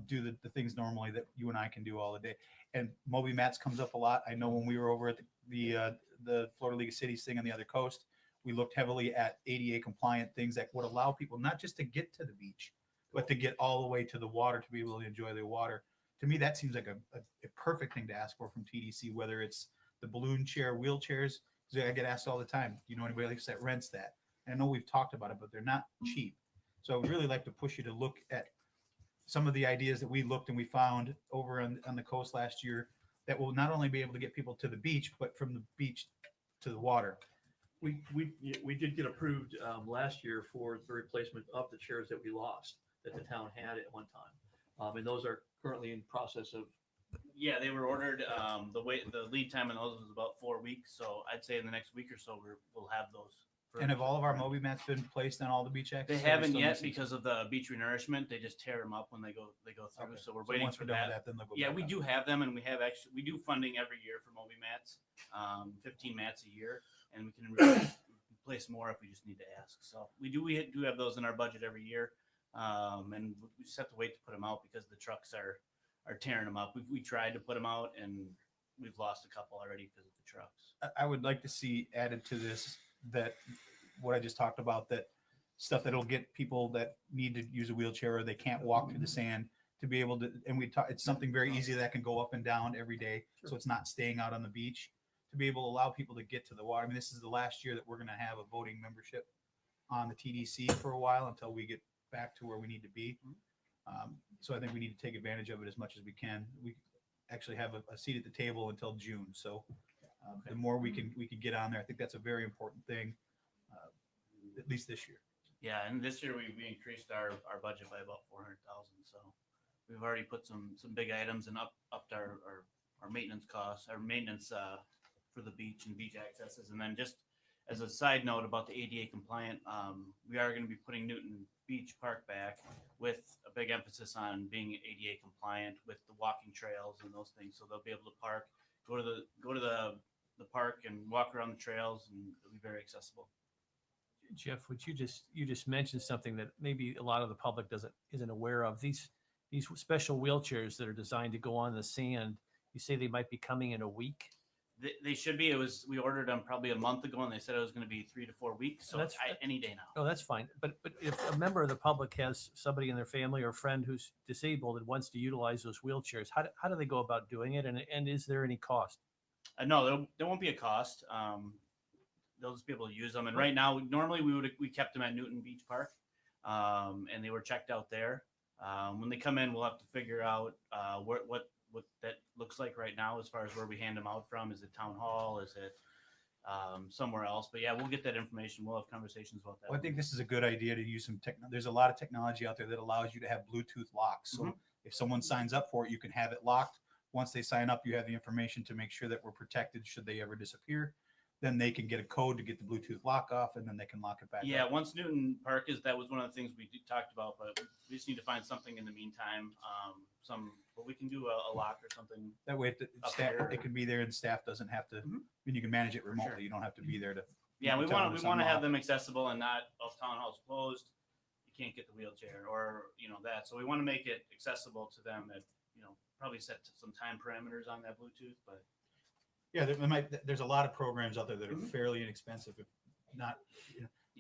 do the things normally that you and I can do all the day. And Moby Mats comes up a lot. I know when we were over at the Florida League of Cities thing on the other coast, we looked heavily at ADA compliant things that would allow people not just to get to the beach, but to get all the way to the water to be able to enjoy the water. To me, that seems like a perfect thing to ask for from TDC, whether it's the balloon chair, wheelchairs, because I get asked all the time, you know anybody else that rents that? And I know we've talked about it, but they're not cheap. So I would really like to push you to look at some of the ideas that we looked and we found over on the coast last year that will not only be able to get people to the beach, but from the beach to the water. We did get approved last year for the replacement of the chairs that we lost that the town had at one time. And those are currently in process of. Yeah, they were ordered. The lead time on those was about 4 weeks. So I'd say in the next week or so we'll have those. And have all of our Moby Mats been placed on all the beach access? They haven't yet because of the beach renourishment. They just tear them up when they go through. Okay. So we're waiting once for we're done with that. then they'll go Yeah, back we on. do have them, and we do funding every year for Moby Mats, 15 mats a year, and we can replace more if we just need to ask. So we do have those in our budget every year, and we just have to wait to put them out because the trucks are tearing them up. We tried to put them out, and we've lost a couple already because of the trucks. I would like to see added to this that what I just talked about, that stuff that'll get people that need to use a wheelchair or they can't walk through the sand to be able to, and it's something very easy that can go up and down every day. So it's not staying out on the beach, to be able to allow people to get to the water. I mean, this is the last year that we're going to have a voting membership on the TDC for a while until we get back to where we need to be. So I think we need to take advantage of it as much as we can. We actually have a seat at the table until June. So the more we can get on there, I think that's a very important thing, at least this year. Yeah, and this year we increased our budget by about 400,000. So we've already put some big items and upped our maintenance costs, our maintenance for the beach and beach accesses, and then just as a side note about the ADA compliant, we are going to be putting Newton Beach Park back with a big emphasis on being ADA compliant with the walking trails and those things. So they'll be able to park, go to the park and walk around the trails, and it'll be very accessible. Jeff, would you just mentioned something that maybe a lot of the public isn't aware of. These special wheelchairs that are designed to go on the sand, you say they might be coming in a week? They should be. We ordered them probably a month ago, and they said it was going to be 3 to 4 weeks. So any day now. Oh, that's fine. But if a member of the public has somebody in their family or friend who's disabled and wants to utilize those wheelchairs, how do they go about doing it? And is there any cost? No, there won't be a cost. They'll just be able to use them. And right now, normally we kept them at Newton Beach Park, and they were checked out there. When they come in, we'll have to figure out what that looks like right now as far as where we hand them out from. Is it town hall? Is it somewhere else? But yeah, we'll get that information. We'll have conversations about that. Well, I think this is a good idea to use some there's a lot of technology out there that allows you to have Bluetooth locks. So if someone signs up for it, you can have it locked. Once they sign up, you have the information to make sure that we're protected should they ever disappear. Then they can get a code to get the Bluetooth lock off, and then they can lock it back Yeah, up. once Newton Park that was one of the things we talked about, but we just need to find something in the meantime. But we can do a lock or something. That way, staff, it can be there, and staff doesn't have to. And you can manage it remotely. Sure. You don't have to be there to. Yeah, we tell them want to to have unlock. them accessible and not if town hall's closed, you can't get the wheelchair or that. So we want to make it accessible to them. That probably set some time parameters on that Bluetooth, but. Yeah, there's a lot of programs out there that are fairly inexpensive, if not,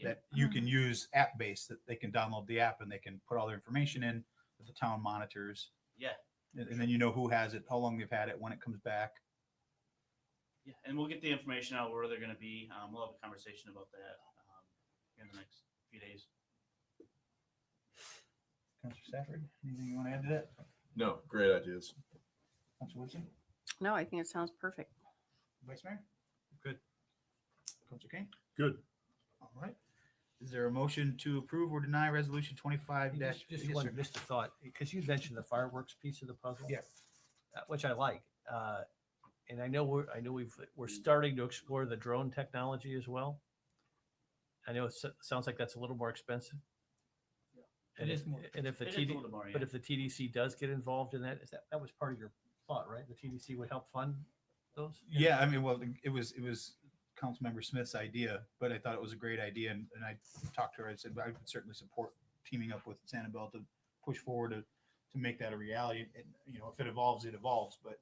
that you can use app-based, that they can download the app and they can put all their information in that the town monitors. Yeah. And then you know who has it, how long they've had it, when it comes back. Yeah, and we'll get the information out where they're going to be. We'll have a conversation about that in the next few days. Councilor Stafford, anything you want to add to that? No, great ideas. Councilor Woodson? No, I think it sounds perfect. Vice Mayor? Good. Councilor Kane? Good. All right. Is there a motion to approve or deny resolution 25 Just a thought, because you mentioned the fireworks piece of the puzzle. Yeah. Which I like. And I know we're starting to explore the drone technology as well. I know it sounds like that's a little more expensive. And It is more. And if the It is a little more, but if the TDC does get involved in that, that was part of your thought, right? The TDC would help fund those? Yeah, I mean, well, it was Councilmember Smith's idea, but I thought it was a great idea, and I talked to her. I said I would certainly support teaming up with Sanibel to push forward to make that a reality. And if it evolves, it evolves, but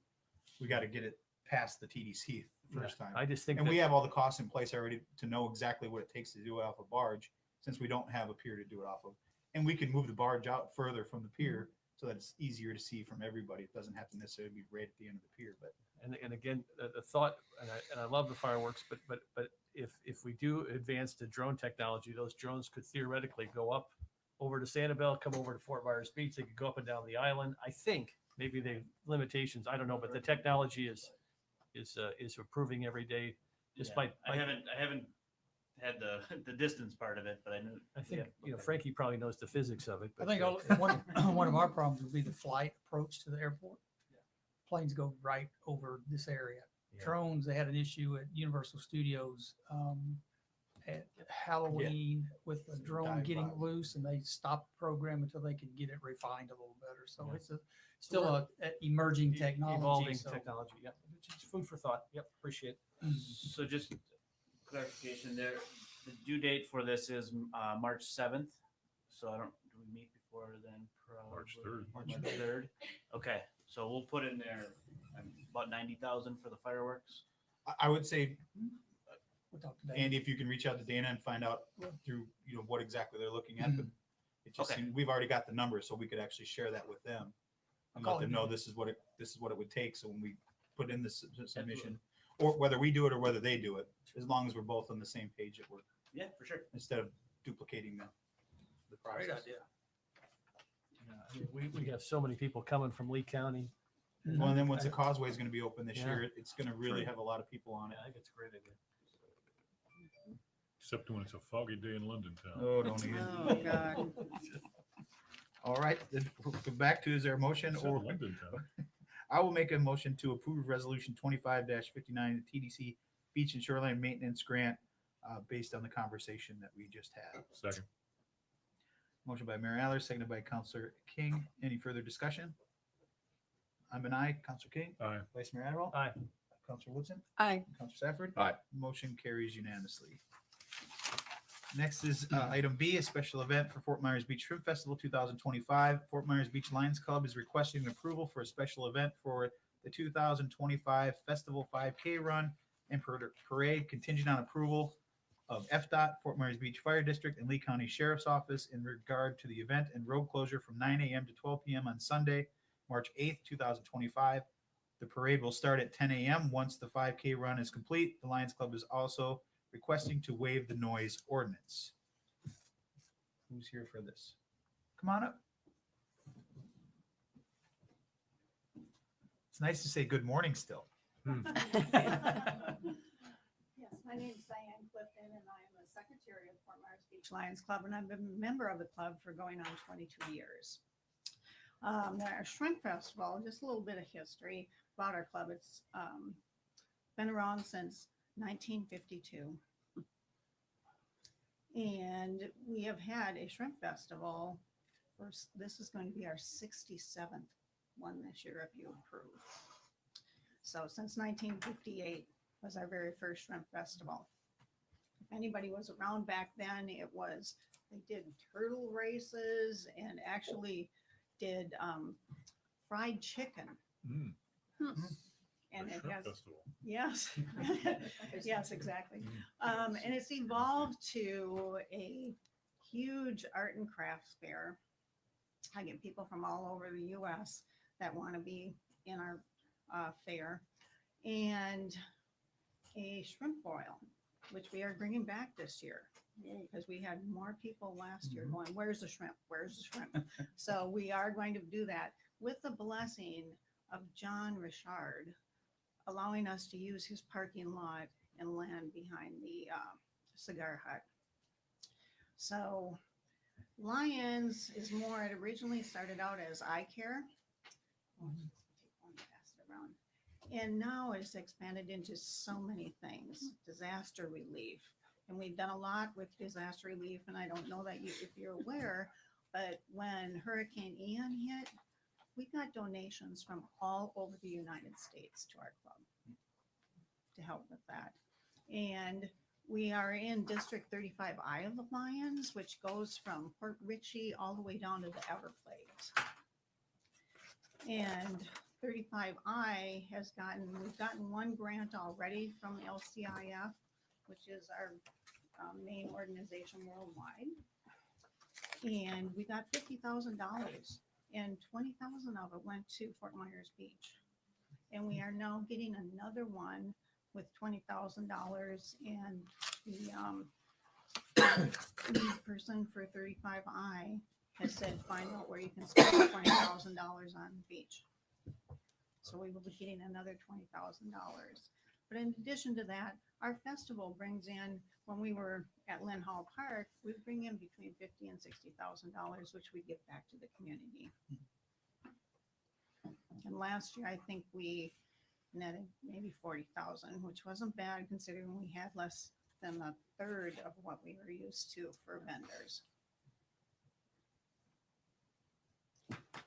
we got to get it past the TDC first time. I just think And we have all the costs in place already to know exactly what it takes to do it off a barge, since we don't have a pier to do it off of. And we can move the barge out further from the pier so that it's easier to see from everybody. It doesn't have to necessarily be right at the end of the pier, but. And again, the thought, and I love the fireworks, but if we do advance to drone technology, those drones could theoretically go up over to Sanibel, come over to Fort Myers Beach. They could go up and down the island. I think maybe the limitations, I don't know, but the technology is improving every day. I haven't had the distance part of it, but I think Frankie probably knows the physics of it. I But think one of our problems would be the flight approach to the airport. Planes go right over this area. Yeah. Drones, they had an issue at Universal Studios at Halloween with the drone getting loose, and they stopped the program until they could get it refined a little better. So it's still a emerging technology. Evolving so- technology. Yep. Just food for thought. Yep. Appreciate it. So just clarification there, the due date for this is March 7th. So do we meet before then? March 3rd. March 3rd. Okay, so we'll put in there about 90,000 for the fireworks. I would say, We'll talk to Dana. Andy, if you can reach out to Dana and find out through, what exactly they're looking at, but it just Okay. seemed, we've already got the numbers, so we could actually share that with them. And I'll let them call know him. this is what it would take. So when we put in this submission, or whether we do it or whether they do it, as long as we're both on the same page at work, Yeah, for sure. instead of duplicating the process. Great idea. I mean, we have so many people coming from Lee County. Well, and then once the causeway is going to be open this Yeah. year, it's going to really Right. have a lot of people on it. I think it's a great idea. Except when it's a foggy day in London town. Oh, don't even. Oh, God. All right, then we'll go back to, is there a motion Except or? London town. I will make a motion to approve resolution 25-59, the TDC Beach and Shoreline Maintenance Grant based on the conversation that we just had. Second. Motion by Mayor Aller, seconded by Counselor King. Any further discussion? I'm an aye. Counselor King? Aye. Vice Mayor Adderall? Aye. Counselor Woodson? Aye. Counselor Safford? Aye. Motion carries unanimously. Next is item B, a special event for Fort Myers Beach Shrimp Festival 2025. Fort Myers Beach Lions Club is requesting approval for a special event for the 2025 Festival 5K Run and Parade contingent on approval of FDOT, Fort Myers Beach Fire District, and Lee County Sheriff's Office in regard to the event and road closure from 9 a.m. to 12 p.m. on Sunday, March 8th, 2025. The parade will start at 10 a.m. Once the 5K run is complete, the Lions Club is also requesting to waive the noise ordinance. Who's here for this? Come on up. It's nice to say good morning still. Yes, my name is Diane Clifton, and I am the secretary of Fort Myers Beach Lions Club, and I've been a member of the club for going on 22 years. Our Shrimp Festival, just a little bit of history about our club. It's been around since 1952. And we have had a shrimp festival. This is going to be our 67th one this year, if you approve. So since 1958 was our very first shrimp festival. If anybody was around back then, they did turtle races and actually did fried chicken. Mm. And The it Shrimp has, Festival. yes, yes, exactly. And it's evolved to a huge art and crafts fair. I get people from all over the U.S. that want to be in our fair, and a shrimp boil, which we are bringing back this year because we had more people last year going, "Where's the shrimp? Where's the shrimp?" So we are going to do that with the blessing of John Richard, allowing us to use his parking lot and land behind the cigar hut. So Lions is more, it originally started out as eye care. And now it's expanded into so many things, disaster relief. And we've done a lot with disaster relief. And I don't know that if you're aware, but when Hurricane Ian hit, we got donations from all over the United States to our club to help with that. And we are in District 35I of the Lions, which goes from Port Richey all the way down to the Everglades. And 35I we've gotten one grant already from LCIF, which is our main organization worldwide. And we got $50,000, and 20,000 of it went to Fort Myers Beach. And we are now getting another one with $20,000, and the lead person for 35I has said, find out where you can spend $20,000 on the beach. So we will be getting another $20,000. But in addition to that, our festival brings in, when we were at Lynn Hall Park, we bring in between $50,000 and $60,000, which we give back to the community. And last year, I think we netted maybe 40,000, which wasn't bad considering we had less than a third of what we were used to for vendors.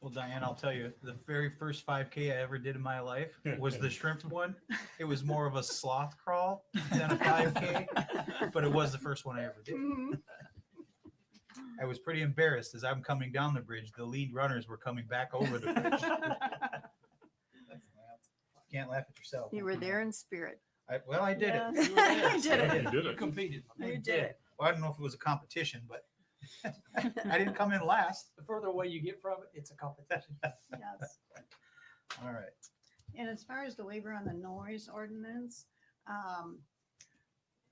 Well, Diane, I'll tell you, the very first 5K I ever did in my life was the shrimp one. It was more of a sloth crawl than a 5K, but it was the first one I ever did. I was pretty embarrassed as I'm coming down the bridge. The lead runners were coming back over the bridge. Can't laugh at yourself. You were there in spirit. I did Yeah. it. You were there. You did it. You did it. Competed. I did it. Well, I don't know if it was a competition, but I didn't come in last. The further away you get from it, it's a competition. Yes. All right. And as far as the waiver on the noise ordinance,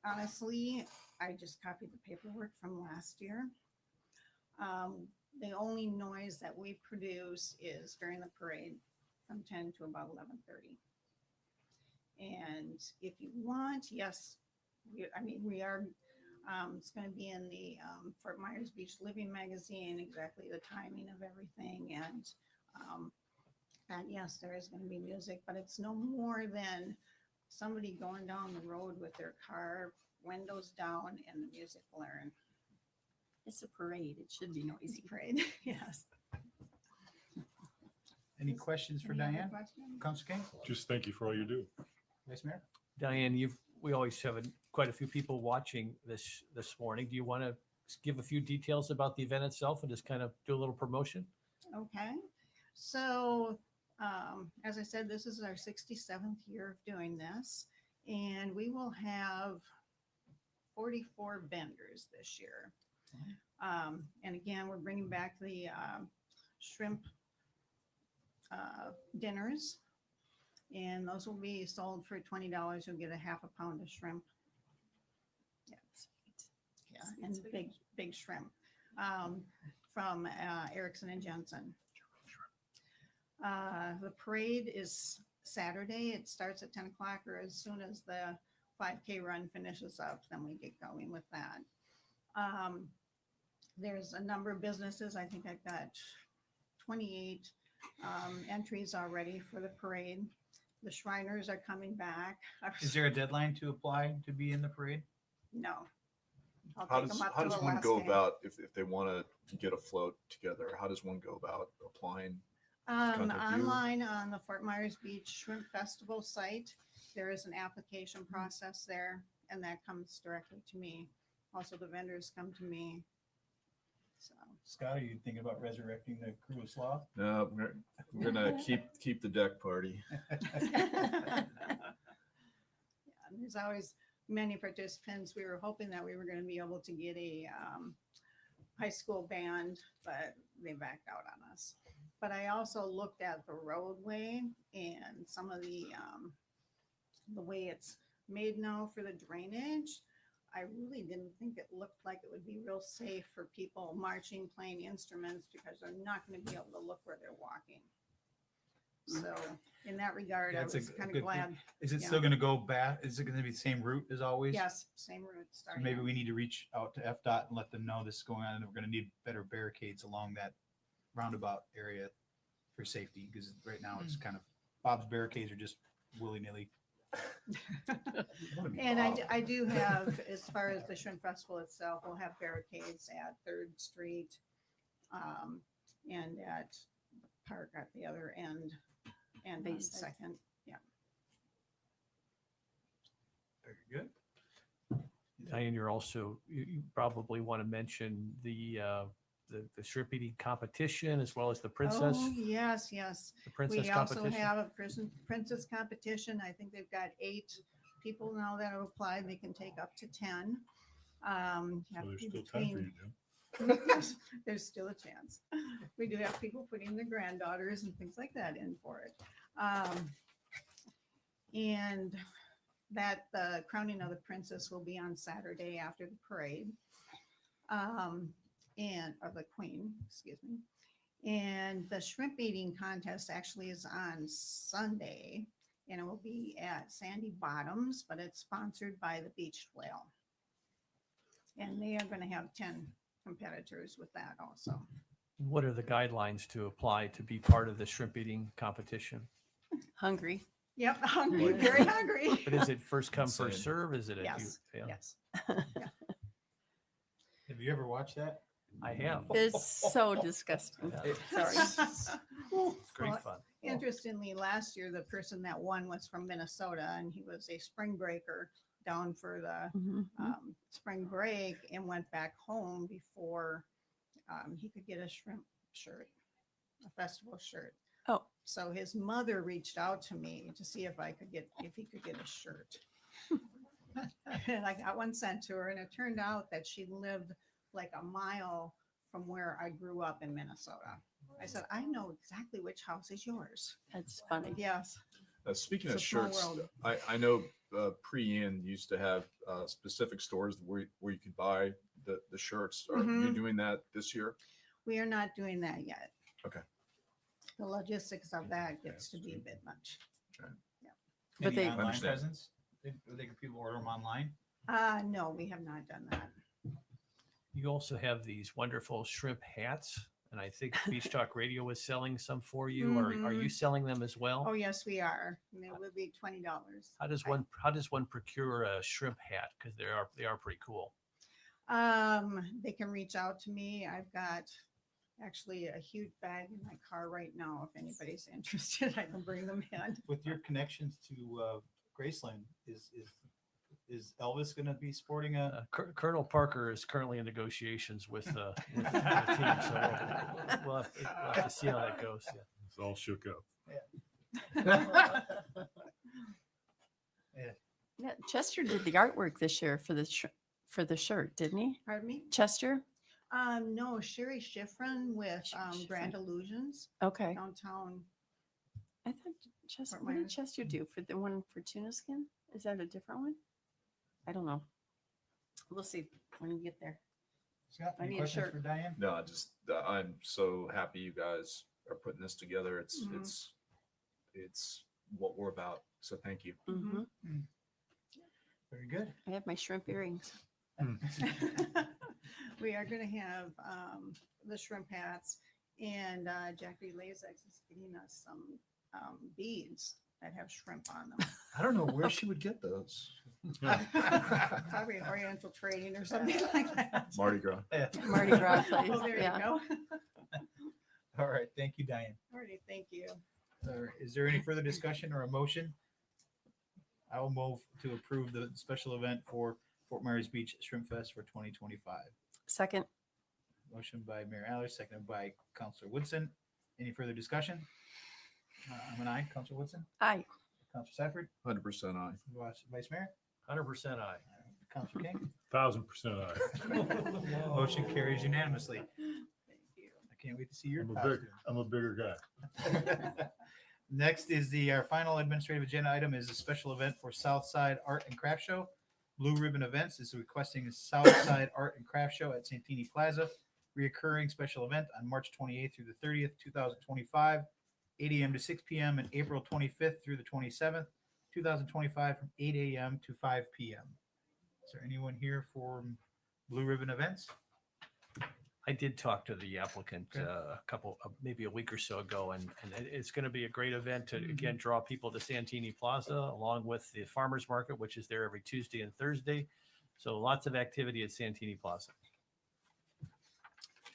honestly, I just copied the paperwork from last year. The only noise that we produce is during the parade from 10 to about 11:30. And if you want, yes, we are, it's going to be in the Fort Myers Beach Living Magazine, exactly the timing of everything. And yes, there is going to be music, but it's no more than somebody going down the road with their car windows down and the music blaring. It's a parade. It should be It's noisy. a parade, yes. Any questions for Any other Diane? questions? Council King? Just thank you for all you do. Vice Mayor? Diane, we always have quite a few people watching this morning. Do you want to give a few details about the event itself and just kind of do a little promotion? Okay, so as I said, this is our 67th year of doing this, and we will have 44 vendors this year. And again, we're bringing back the shrimp dinners, and those will be sold for $20. You'll get a half a pound of shrimp. Yeah, and big shrimp from Erickson and Jensen. The parade is Saturday. It starts at 10 o'clock, or as soon as the 5K run finishes up, then we get going with that. There's a number of businesses. I think I've got 28 entries already for the parade. The Shriners are coming back. Is there a deadline to apply to be in the parade? No. I'll How take does, them up how to does the one last go day. about if they want to get a float together? How does one go about applying? contact you? Online on the Fort Myers Beach Shrimp Festival site, there is an application process there, and that comes directly to me. Also, the vendors come to me. So, Scott, are you thinking about resurrecting the crew of sloth? No, we're gonna keep the deck party. yeah, and there's always many participants. We were hoping that we were going to be able to get a high school band, but they backed out on us. But I also looked at the roadway and some of the way it's made now for the drainage. I really didn't think it looked like it would be real safe for people marching, playing instruments, because they're not going to be able to look where they're walking. So in that regard, I That's was a kind good of glad. thing. Is it yeah. still going to go back? Is it going to be the same route as always? Yes, same route. So Starting maybe out. we need to reach out to FDOT and let them know this is going on, and we're going to need better barricades along that roundabout area for safety, because right now it's kind of, Bob's barricades are just willy-nilly. And I do have, as far as the Shrimp Festival itself, we'll have barricades at 3rd Street and at the park at the other end and on Bayside. 2nd. Yeah. Very good. Diane, you probably want to mention the shrimp eating competition as well as the princess. Oh, yes, yes. The princess We also competition. have a princess competition. I think they've got 8 people now that have applied. They can take up to 10. You have So to there's be still time for you, between- Jim. Yes, there's still a chance. We do have people putting their granddaughters and things like that in for it. And that the crowning of the princess will be on Saturday after the parade. Or the queen, excuse me. And the shrimp eating contest actually is on Sunday, and it will be at Sandy Bottoms, but it's sponsored by the Beached Whale. And they are going to have 10 competitors with that also. What are the guidelines to apply to be part of the shrimp eating competition? Hungry. Yep, hungry, very hungry. But is it first come, first Insane. serve? Is it? Yes, Yeah, yes. Have you ever watched that? I have. It's so disgusting. Sorry. It's great Well, fun. Interestingly, last year, the person that won was from Minnesota, and he was a spring breaker down for the Mhm. spring break and went back home before he could get a shrimp shirt, a festival shirt. Oh. So his mother reached out to me to see if he could get a shirt. And I got one sent to her, and it turned out that she lived like a mile from where I grew up in Minnesota. I said, I know exactly which house is yours. That's funny. Yes. Speaking It's of a small shirts, world. I know pre-in used to have specific stores where you could buy the shirts. Are you Mhm. doing that this year? We are not doing that yet. Okay. The logistics of that gets to be a bit much. But Any they- online Understand. presence? Can people order them online? No, we have not done that. You also have these wonderful shrimp hats. And I think Beach Talk Radio is selling some for you. Are you selling them as well? Oh, yes, we are. And it will be $20. How does one procure a shrimp hat? Because they are pretty cool. They can reach out to me. I've got actually a huge bag in my car right now. If anybody's interested, I can bring them in. With your connections to Graceland, is Elvis going to be sporting a? Colonel Parker is currently in negotiations with the team, so we'll have to see how that goes. Yeah. It's all shook up. Yeah, Chester did the artwork this year for the shirt, didn't he? Pardon me? Chester? No, Sherry Schifrin with Grand Illusions Okay. downtown. I thought Chester, Fort what did Myers. Chester do for the one for Tuna Skin? Is that a different one? I don't know. We'll see when we get there. Scott, I any need a questions shirt. for Diane? No, just I'm so happy you guys are putting this together. It's Mhm. it's what we're about. So thank you. Mm-hmm. Very good. I have my shrimp earrings. We are going to have the shrimp hats, and Jackie Lazek is getting us some beads that have shrimp on them. I don't know where she would get those. Probably Oriental Trading or something like that. Mardi Gras. Mardi Gras place. Oh, there Yeah. you go. All right. Thank you, Diane. Alrighty, thank you. All right, is there any further discussion or a motion? I will move to approve the special event for Fort Myers Beach Shrimp Fest for 2025. Second. Motion by Mayor Aller, seconded by Councilor Woodson. Any further discussion? I'm an aye. Councilor Woodson? Aye. Councilor Safford? 100% aye. Vice Mayor? 100% aye. Councilor King? 1000% aye. Motion carries unanimously. Thank you. I can't wait to see your I'm a bigger guy. Next is our final administrative agenda item is a special event for Southside Art and Craft Show. Blue Ribbon Events is requesting a Southside Art and Craft Show at Santini Plaza, reoccurring special event on March 28th through the 30th, 2025, 8 a.m. to 6 p.m. and April 25th through the 27th, 2025 from 8 a.m. to 5 p.m. Is there anyone here for Blue Ribbon Events? I did talk to the applicant Good. maybe a week or so ago, and it's going to be a great event to, again, draw people to Santini Plaza, along with the farmers market, which is there every Tuesday and Thursday. So lots of activity at Santini Plaza.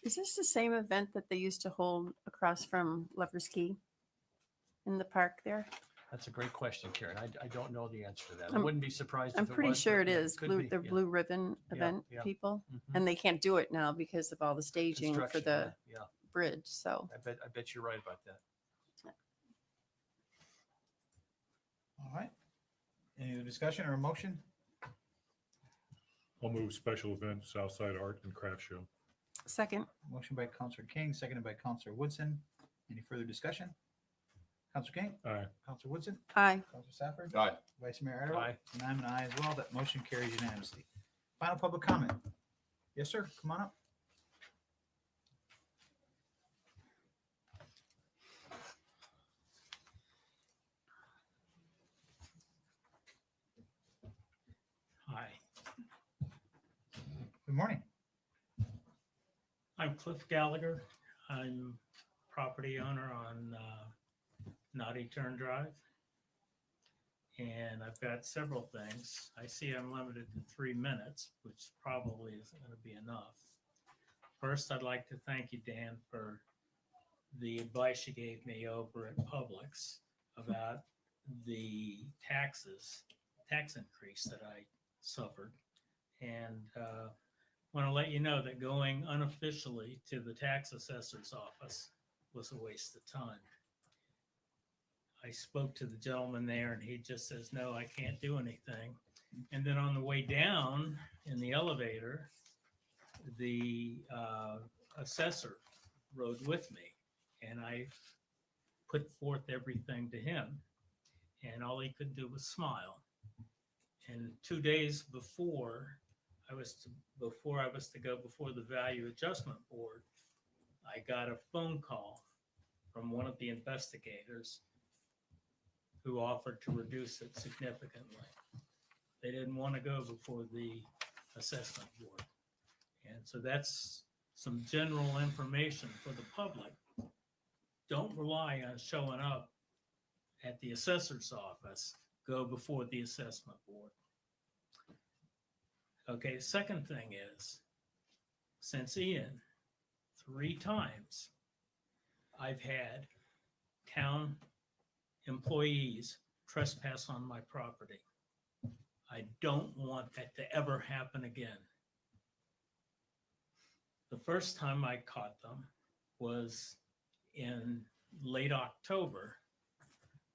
Is this the same event that they used to hold across from Lover's Key in the park there? That's a great question, Karen. I don't know the answer to that. I I'm- wouldn't be surprised I'm if it pretty was, sure but it yeah, is. could Blue, be, the yeah. Blue Ribbon Yeah, event yeah. people. Mhm. And they can't do it now because of all the staging for Construction, the yeah. bridge. So I bet you're right about that. All right. Any other discussion or a motion? I'll move special event Southside Art and Craft Show. second. Motion by Councilor King, seconded by Councilor Woodson. Any further discussion? Councilor King? Aye. Councilor Woodson? Aye. Councilor Safford? Aye. Vice Mayor Adderall? Aye. And I'm an aye as well. That motion carries unanimously. Final public comment. Yes, sir. Come on up. Hi, Good morning. I'm Cliff Gallagher. I'm property owner on Naughty Turn Drive. And I've got several things. I see I'm limited to 3 minutes, which probably isn't going to be enough. First, I'd like to thank you, Dan, for the advice you gave me over at Publix about the tax increase that I suffered. And want to let you know that going unofficially to the tax assessor's office was a waste of time. I spoke to the gentleman there and he just says, no, I can't do anything. And then on the way down in the elevator, the assessor rode with me and I put forth everything to him and all he could do was smile. And 2 days before I was to go before the Value Adjustment Board, I got a phone call from one of the investigators who offered to reduce it significantly. They didn't want to go before the assessment board. And so that's some general information for the public. Don't rely on showing up at the assessor's office. Go before the assessment board. Okay, second thing is, since Ian, 3 times I've had town employees trespass on my property. I don't want that to ever happen again. The first time I caught them was in late October.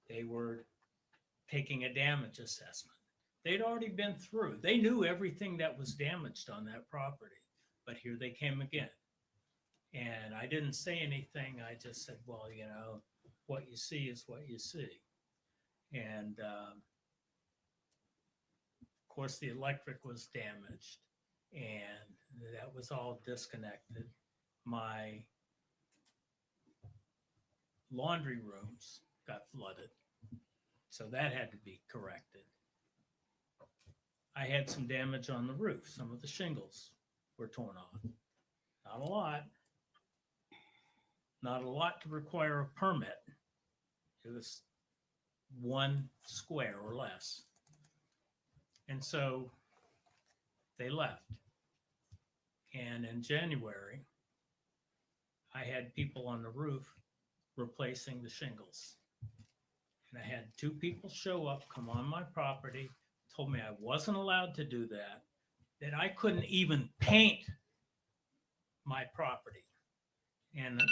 They were taking a damage assessment. They'd already been through. They knew everything that was damaged on that property, but here they came again. And I didn't say anything. I just said, well, you know, what you see is what you see. And of course, the electric was damaged and that was all disconnected. My laundry rooms got flooded, so that had to be corrected. I had some damage on the roof. Some of the shingles were torn off. Not a lot. Not a lot to require a permit. It was 1 square or less. And so they left. And in January, I had people on the roof replacing the shingles. And I had 2 people show up, come on my property, told me I wasn't allowed to do that I couldn't even paint my property. And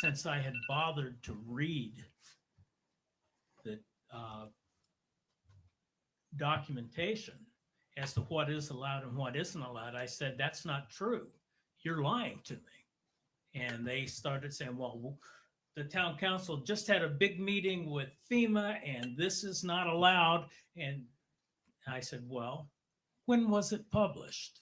since I had bothered to read the documentation as to what is allowed and what isn't allowed, I said, that's not true. You're lying to me. And they started saying, well, the town council just had a big meeting with FEMA and this is not allowed. And I said, well, when was it published?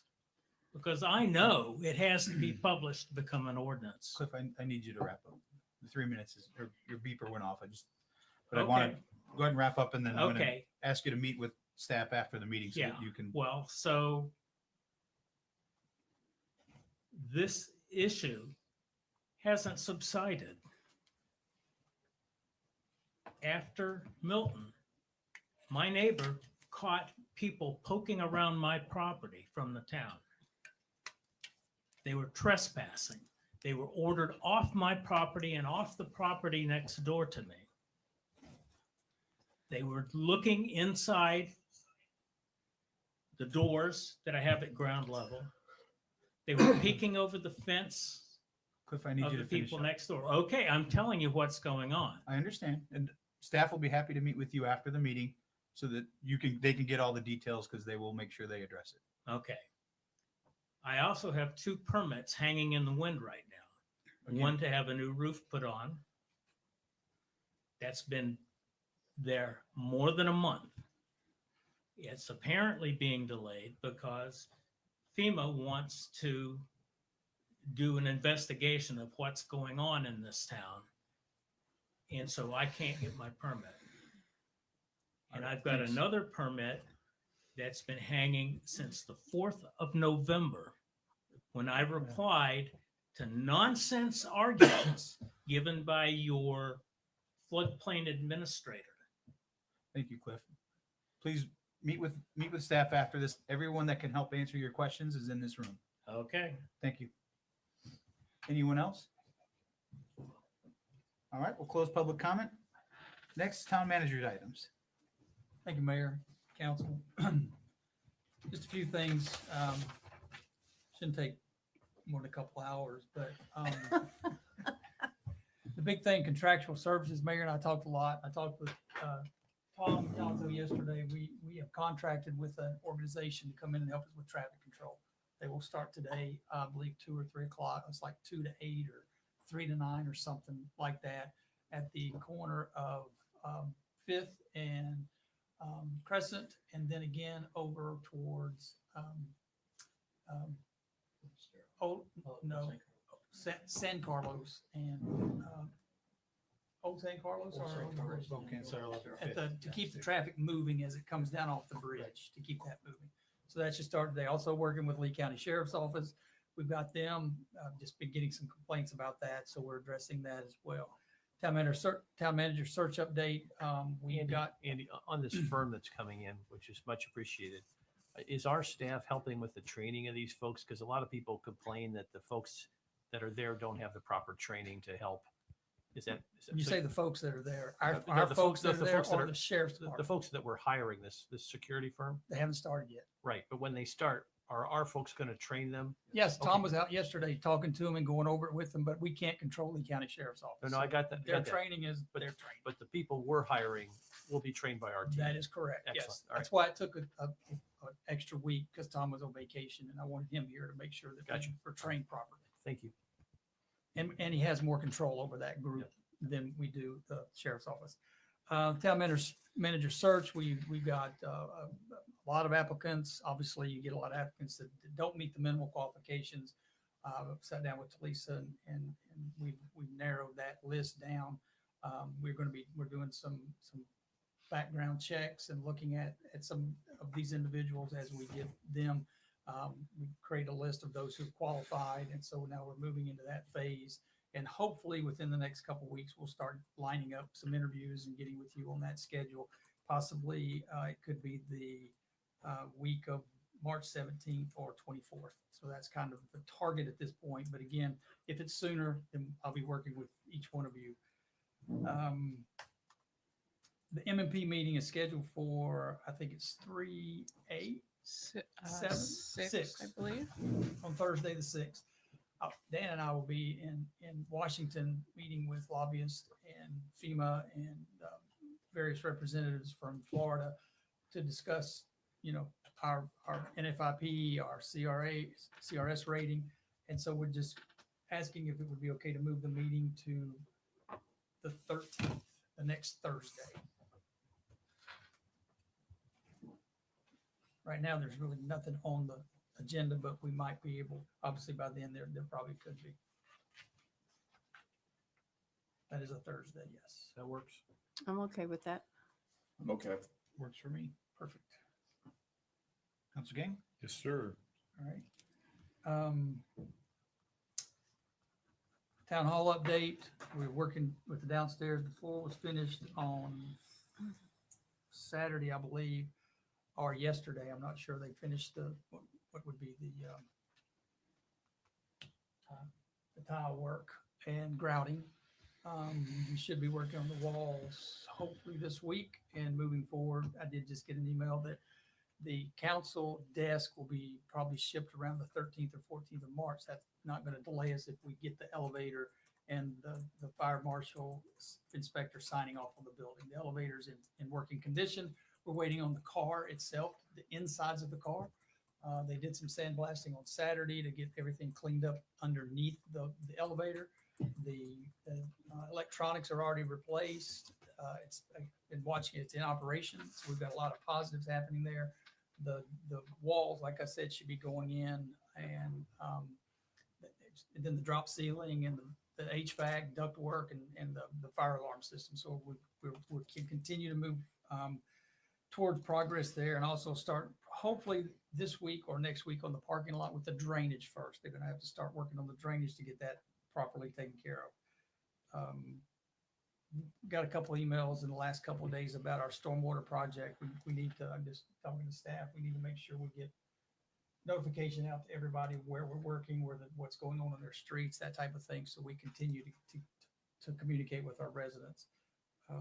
Because I know it has to be published to become an ordinance. Cliff, I need you to wrap up. The 3 minutes is, your beeper went off. I want to go ahead and wrap up, and then I'm going to ask you to meet with staff after the meeting so that you can. Well, so this issue hasn't subsided. After Milton, my neighbor caught people poking around my property from the town. They were trespassing. They were ordered off my property and off the property next door to me. They were looking inside the doors that I have at ground level. They were peeking over the fence. Cliff, I need of you the to finish people up. next door. Okay, I'm telling you what's going on. I understand, and staff will be happy to meet with you after the meeting so that they can get all the details, because they will make sure they address it. Okay. I also have 2 permits hanging in the wind right now. Okay. One to have a new roof put on. That's been there more than a month. It's apparently being delayed because FEMA wants to do an investigation of what's going on in this town. And so I can't get my permit. And I've got another permit that's been hanging since the 4th of November, when I replied to nonsense arguments given by your floodplain administrator. Thank you, Cliff. Please meet with staff after this. Everyone that can help answer your questions is in this room. Okay. Thank you. Anyone else? All right, we'll close public comment. Next, town manager's items. Thank you, Mayor, Council. Just a few things. Shouldn't take more than a couple hours, but the big thing, contractual services, Mayor and I talked a lot. I talked with Tom Alonso yesterday. We have contracted with an organization to come in and help us with traffic control. They will start today, I believe 2 or 3 o'clock. It's like 2 to 8 or 3 to 9 or something like that at the corner of 5th and Crescent, and then again over towards San Carlos and Old San Carlos or over the bridge? To keep the traffic moving as it comes down off the bridge, to keep that moving. So that should start today. Also working with Lee County Sheriff's Office. we've got them, just been getting some complaints about that, so we're addressing that as well. Town manager search update, we got. Andy, on this firm that's coming in, which is much appreciated, is our staff helping with the training of these folks? Because a lot of people complain that the folks that are there don't have the proper training to help. Is that You so- say the folks that are there, No, our the folks that are the there folks that or are- the sheriff's the department? folks that we're hiring, this security firm? They haven't started yet. Right, but when they start, are our folks going to train them? Yes, Tom Okay. was out yesterday talking to him and going over it with them, but we can't control the county sheriff's office. No, I So got that. I Their got that. training is But- their training. But the people we're hiring will be trained by our team. That is correct. Excellent. Yes. All right. That's why it took an extra week because Tom was on vacation and I wanted him here to make sure that Gotcha. we're trained properly. Thank you. And he has more control over that group than we do the sheriff's office. Town manager search, we've got a lot of applicants. Obviously, you get a lot of applicants that don't meet the minimal qualifications. Sat down with Talisa and we've narrowed that list down. We're doing some background checks and looking at some of these individuals as we get them. We create a list of those who've qualified, and so now we're moving into that phase. And hopefully within the next couple of weeks, we'll start lining up some interviews and getting with you on that schedule. Possibly it could be the week of March 17th or 24th. So that's kind of the target at this point. But again, if it's sooner, then I'll be working with each one of you. The MMP meeting is scheduled for, I think it's 3/8, 6, I believe. on Thursday the 6th. Dan and I will be in Washington meeting with lobbyists and FEMA and various representatives from Florida to discuss, our NFIP, our CRS rating. And so we're just asking if it would be okay to move the meeting to the 13th, the next Thursday. Right now, there's really nothing on the agenda, but we might be able, obviously by then there probably could be. That is a Thursday, yes. That works. I'm okay with that. I'm okay. Works for me. Perfect. Council Gang? Yes, sir. All right. Town hall update. We're working with the downstairs. The floor was finished on Saturday, I believe, or yesterday. I'm not sure. They finished what would be the tile work and grouting. We should be working on the walls hopefully this week and moving forward. I did just get an email that the council desk will be probably shipped around the 13th or 14th of March. That's not going to delay us if we get the elevator and the fire marshal inspector signing off on the building. The elevator's in working condition. We're waiting on the car itself, the insides of the car. They did some sandblasting on Saturday to get everything cleaned up underneath the elevator. The electronics are already replaced. I've been watching it. It's in operation. So we've got a lot of positives happening there. The walls, like I said, should be going in, and then the drop ceiling and the HVAC duct work and the fire alarm system. So we can continue to move towards progress there, and also start hopefully this week or next week on the parking lot with the drainage first. They're going to have to start working on the drainage to get that properly taken care of. Got a couple emails in the last couple of days about our stormwater project. We need to, I'm just talking to staff, we need to make sure we get notification out to everybody where we're working, what's going on in their streets, that type of thing. So we continue to communicate with our residents.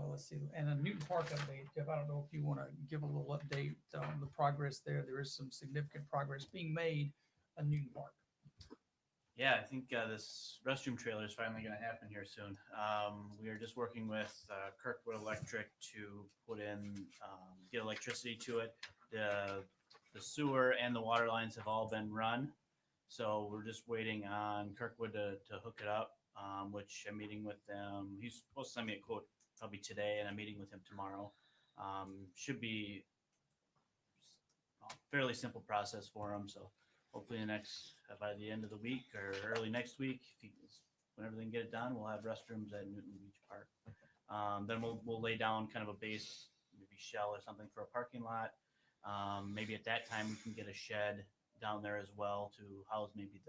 Let's see, and a Newton Park update. Jeff, I don't know if you want to give a little update on the progress there. There is some significant progress being made on Newton Park. Yeah, I think this restroom trailer is finally going to happen here soon. We are just working with Kirkwood Electric to put in, get electricity to it. The sewer and the water lines have all been run. So we're just waiting on Kirkwood to hook it up, which I'm meeting with them. He's supposed to send me a quote probably today, and I'm meeting with him tomorrow. Should be a fairly simple process for him. So hopefully by the end of the week or early next week, whenever they can get it done, we'll have restrooms at Newton Beach Park. Then we'll lay down kind of a base, maybe shell or something for a parking lot. Maybe at that time we can get a shed down there as well to house maybe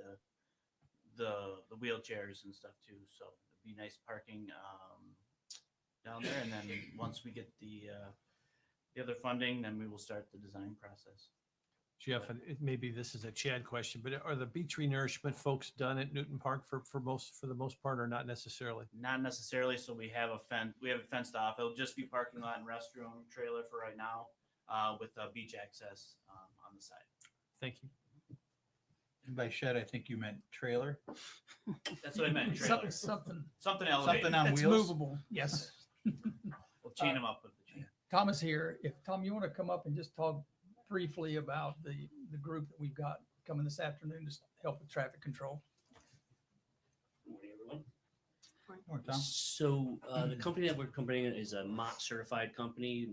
the wheelchairs and stuff too. So it'd be nice parking down there. And then once we get the other funding, then we will start the design process. Jeff, and maybe this is a Chad question, but are the beach renourishment folks done at Newton Park for the most part, or not necessarily? Not necessarily. So we have it fenced off. It'll just be parking lot and restroom trailer for right now, with beach access on the side. Thank you. And by shed, I think you meant trailer. That's what I meant. Trailer. Something elevated. Something on It's wheels. movable. Yes. We'll chain them up with the chain. Tom is here. If Tom, you want to come up and just talk briefly about the group that we've got coming this afternoon to help with traffic control. Good morning, everyone. Morning, Tom. So the company that we're company is a MOT certified company.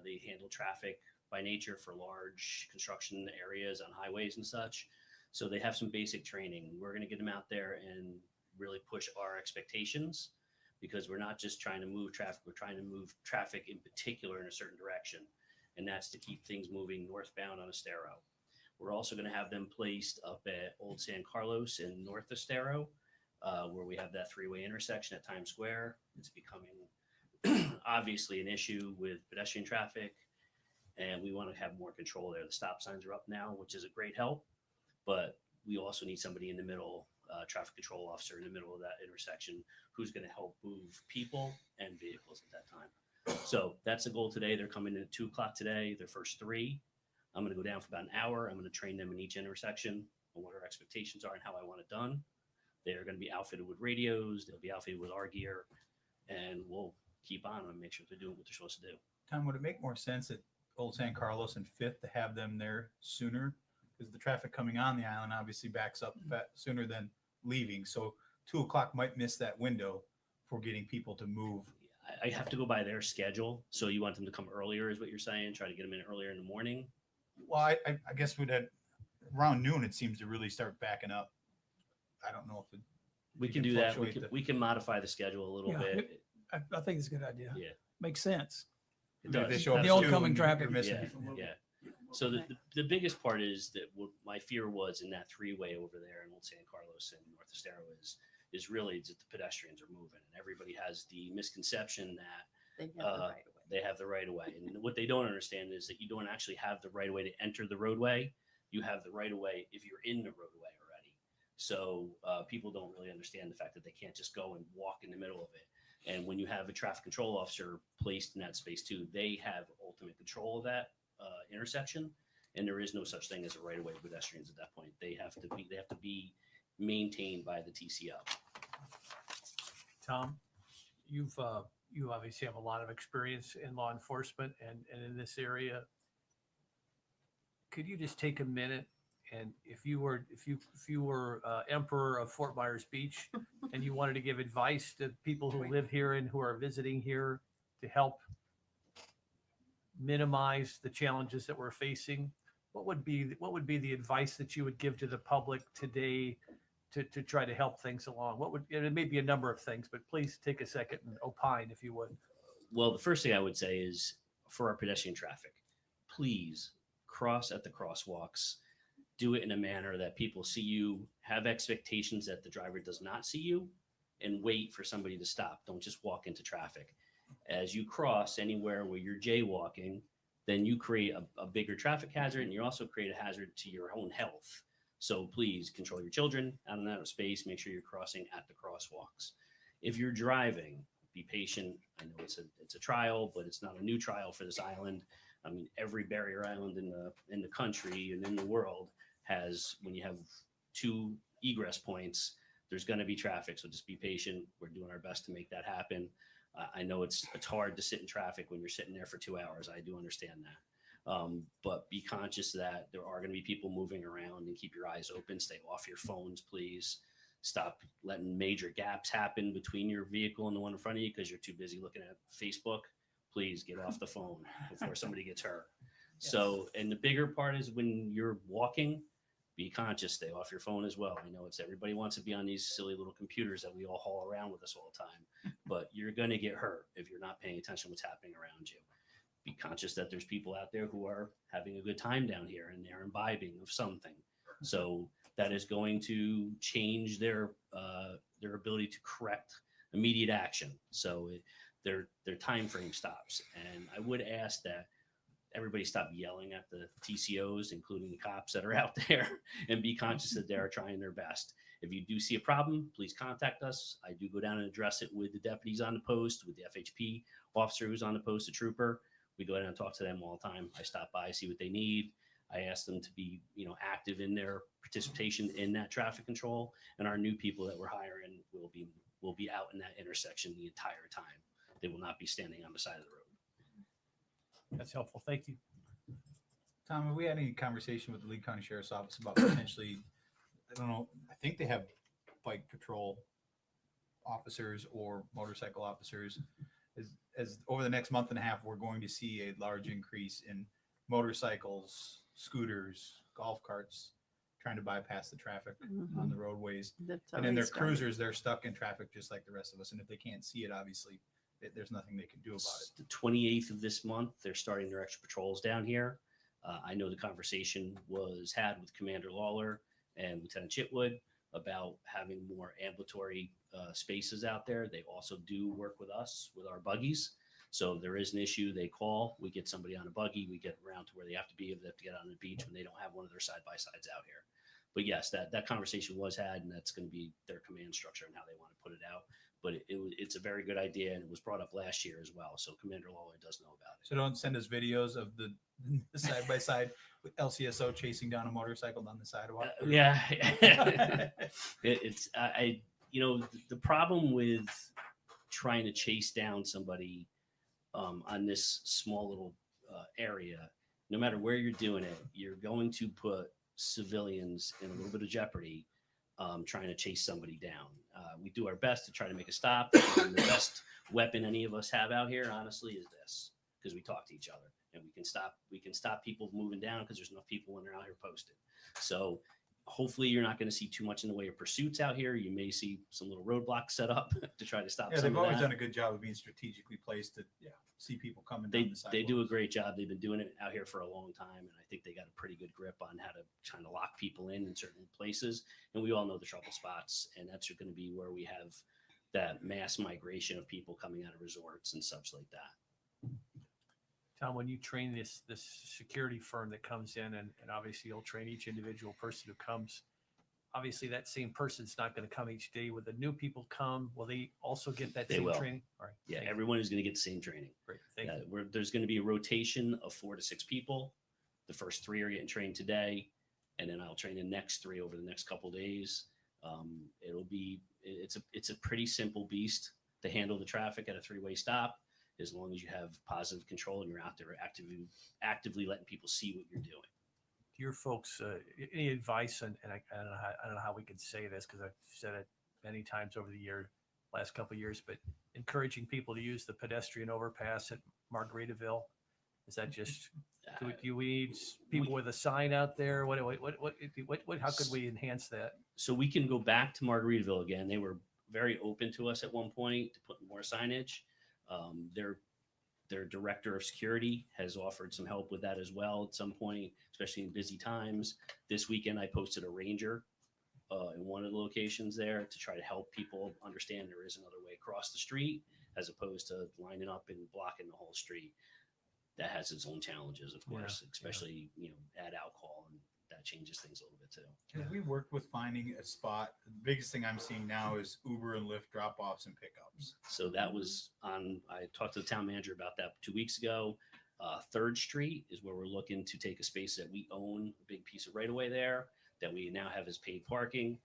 They handle traffic by nature for large construction areas on highways and such. So they have some basic training. We're going to get them out there and really push our expectations, because we're not just trying to move traffic. We're trying to move traffic in particular in a certain direction. And that's to keep things moving northbound on Estero. We're also going to have them placed up at Old San Carlos and North Estero, where we have that three-way intersection at Times Square. It's becoming obviously an issue with pedestrian traffic, and we want to have more control there. The stop signs are up now, which is a great help, but we also need somebody in the middle, traffic control officer in the middle of that intersection, who's going to help move people and vehicles at that time. So that's the goal today. They're coming in at 2:00 today, their first 3. I'm going to go down for about an hour. I'm going to train them in each intersection on what our expectations are and how I want it done. They're going to be outfitted with radios. They'll be outfitted with our gear, and we'll keep on and make sure they're doing what they're supposed to do. Tom, would it make more sense at Old San Carlos and Fifth to have them there sooner? Because the traffic coming on the island obviously backs up sooner than leaving. So 2:00 might miss that window for getting people to move. I have to go by their schedule. So you want them to come earlier is what you're saying? Try to get them in earlier in the morning? Well, I guess we'd had around noon, it seems to really start backing up. I don't know if we can do that. We can modify the schedule a little bit. I think it's a good idea. Yeah. Makes sense. It does. The oncoming traffic. Yeah. So the biggest part is that what my fear was in that three-way over there in Old San Carlos and North Estero is really that the pedestrians are moving, and everybody has the misconception that they have the right of way. And what they don't understand is that you don't actually have the right of way to enter the roadway. You have the right of way if you're in the roadway already. So people don't really understand the fact that they can't just go and walk in the middle of it. And when you have a traffic control officer placed in that space too, they have ultimate control of that intersection, and there is no such thing as a right of way pedestrians at that point. They have to be maintained by the TCO. Tom, you obviously have a lot of experience in law enforcement and in this area. Could you just take a minute, and if you were emperor of Fort Myers Beach and you wanted to give advice to people who live here and who are visiting here to help minimize the challenges that we're facing, what would be the advice that you would give to the public today to try to help things along? It may be a number of things, but please take a second and opine if you would. Well, the first thing I would say is for our pedestrian traffic, please cross at the crosswalks. Do it in a manner that people see you, have expectations that the driver does not see you, and wait for somebody to stop. Don't just walk into traffic. As you cross anywhere where you're jaywalking, then you create a bigger traffic hazard, and you also create a hazard to your own health. So please control your children out in outer space. Make sure you're crossing at the crosswalks. If you're driving, be patient. I know it's a trial, but it's not a new trial for this island. I mean, every barrier island in the country and in the world has, when you have 2 egress points, there's going to be traffic. So just be patient. We're doing our best to make that happen. I know it's hard to sit in traffic when you're sitting there for 2 hours. I do understand that. But be conscious that there are going to be people moving around, and keep your eyes open. Stay off your phones, please. Stop letting major gaps happen between your vehicle and the one in front of you because you're too busy looking at Facebook. Please get off the phone before somebody gets hurt. Yes. So, and the bigger part is when you're walking, be conscious, stay off your phone as well. I know everybody wants to be on these silly little computers that we all haul around with us all the time, but you're going to get hurt if you're not paying attention to what's happening around you. Be conscious that there's people out there who are having a good time down here and they're imbibing of something. So that is going to change their ability to correct immediate action. So their time frame stops. And I would ask that everybody stop yelling at the TCOs, including the cops that are out there, and be conscious that they're trying their best. If you do see a problem, please contact us. I do go down and address it with the deputies on the post, with the FHP officer who's on the post, a trooper. We go down and talk to them all the time. I stop by, see what they need. I ask them to be, active in their participation in that traffic control. And our new people that we're hiring will be out in that intersection the entire time. They will not be standing on the side of the road. That's helpful. Thank you. Tom, have we had any conversation with the Lee County Sheriff's Office about potentially, I don't know, I think they have bike patrol officers or motorcycle officers. As over the next month and a half, we're going to see a large increase in motorcycles, scooters, golf carts trying to bypass the traffic on the roadways. And in their cruisers, they're stuck in traffic just like the rest of us. And if they can't see it, obviously, there's nothing they can do about it. The 28th of this month, they're starting their extra patrols down here. I know the conversation was had with Commander Lawler and Lieutenant Chitwood about having more ambulatory spaces out there. They also do work with us with our buggies. So if there is an issue, they call, we get somebody on a buggy, we get around to where they have to be if they have to get on the beach when they don't have one of their side-by-sides out here. But yes, that conversation was had, and that's going to be their command structure and how they want to put it out. But it's a very good idea, and it was brought up last year as well. So Commander Lawler does know about it. So don't send us videos of the side-by-side with LCSO chasing down a motorcycle down the sidewalk. Yeah. The problem with trying to chase down somebody on this small little area, no matter where you're doing it, you're going to put civilians in a little bit of jeopardy trying to chase somebody down. We do our best to try to make a stop. The best weapon any of us have out here, honestly, is this, because we talk to each other and we can stop people moving down because there's enough people when they're out here posted. So hopefully you're not going to see too much in the way of pursuits out here. You may see some little roadblocks set up to try to stop. Yeah, they've always done a good job of being strategically placed to see people coming down the sidewalks. They do a great job. They've been doing it out here for a long time, and I think they got a pretty good grip on how to kind of lock people in certain places. And we all know the trouble spots, and that's going to be where we have that mass migration of people coming out of resorts and such like that. Tom, when you train this security firm that comes in, and obviously you'll train each individual person who comes, obviously that same person's not going to come each day. When the new people come, will they also get that same training? All right. Yeah, everyone is going to get the same training. Great. Thank you. There's going to be a rotation of 4 to 6 people. The first 3 are getting trained today, and then I'll train the next 3 over the next couple of days. It's a pretty simple beast to handle the traffic at a 3-way stop, as long as you have positive control and you're out there actively letting people see what you're doing. To your folks, any advice, and I don't know how we can say this because I've said it many times over the last couple of years, but encouraging people to use the pedestrian overpass at Margaritaville. Is that just, do we need people with a sign out there? How could we enhance that? So we can go back to Margaritaville again. They were very open to us at one point to put more signage. Their director of security has offered some help with that as well at some point, especially in busy times. This weekend, I posted a ranger in one of the locations there to try to help people understand there is another way across the street as opposed to lining up and blocking the whole street. That has its own challenges, of course, especially, add alcohol, and that changes things a little bit too. Have we worked with finding a spot? The biggest thing I'm seeing now is Uber and Lyft drop-offs and pickups. So that was I talked to the town manager about that 2 weeks ago. 3rd Street is where we're looking to take a space that we own, a big piece of right away there that we now have as paid parking.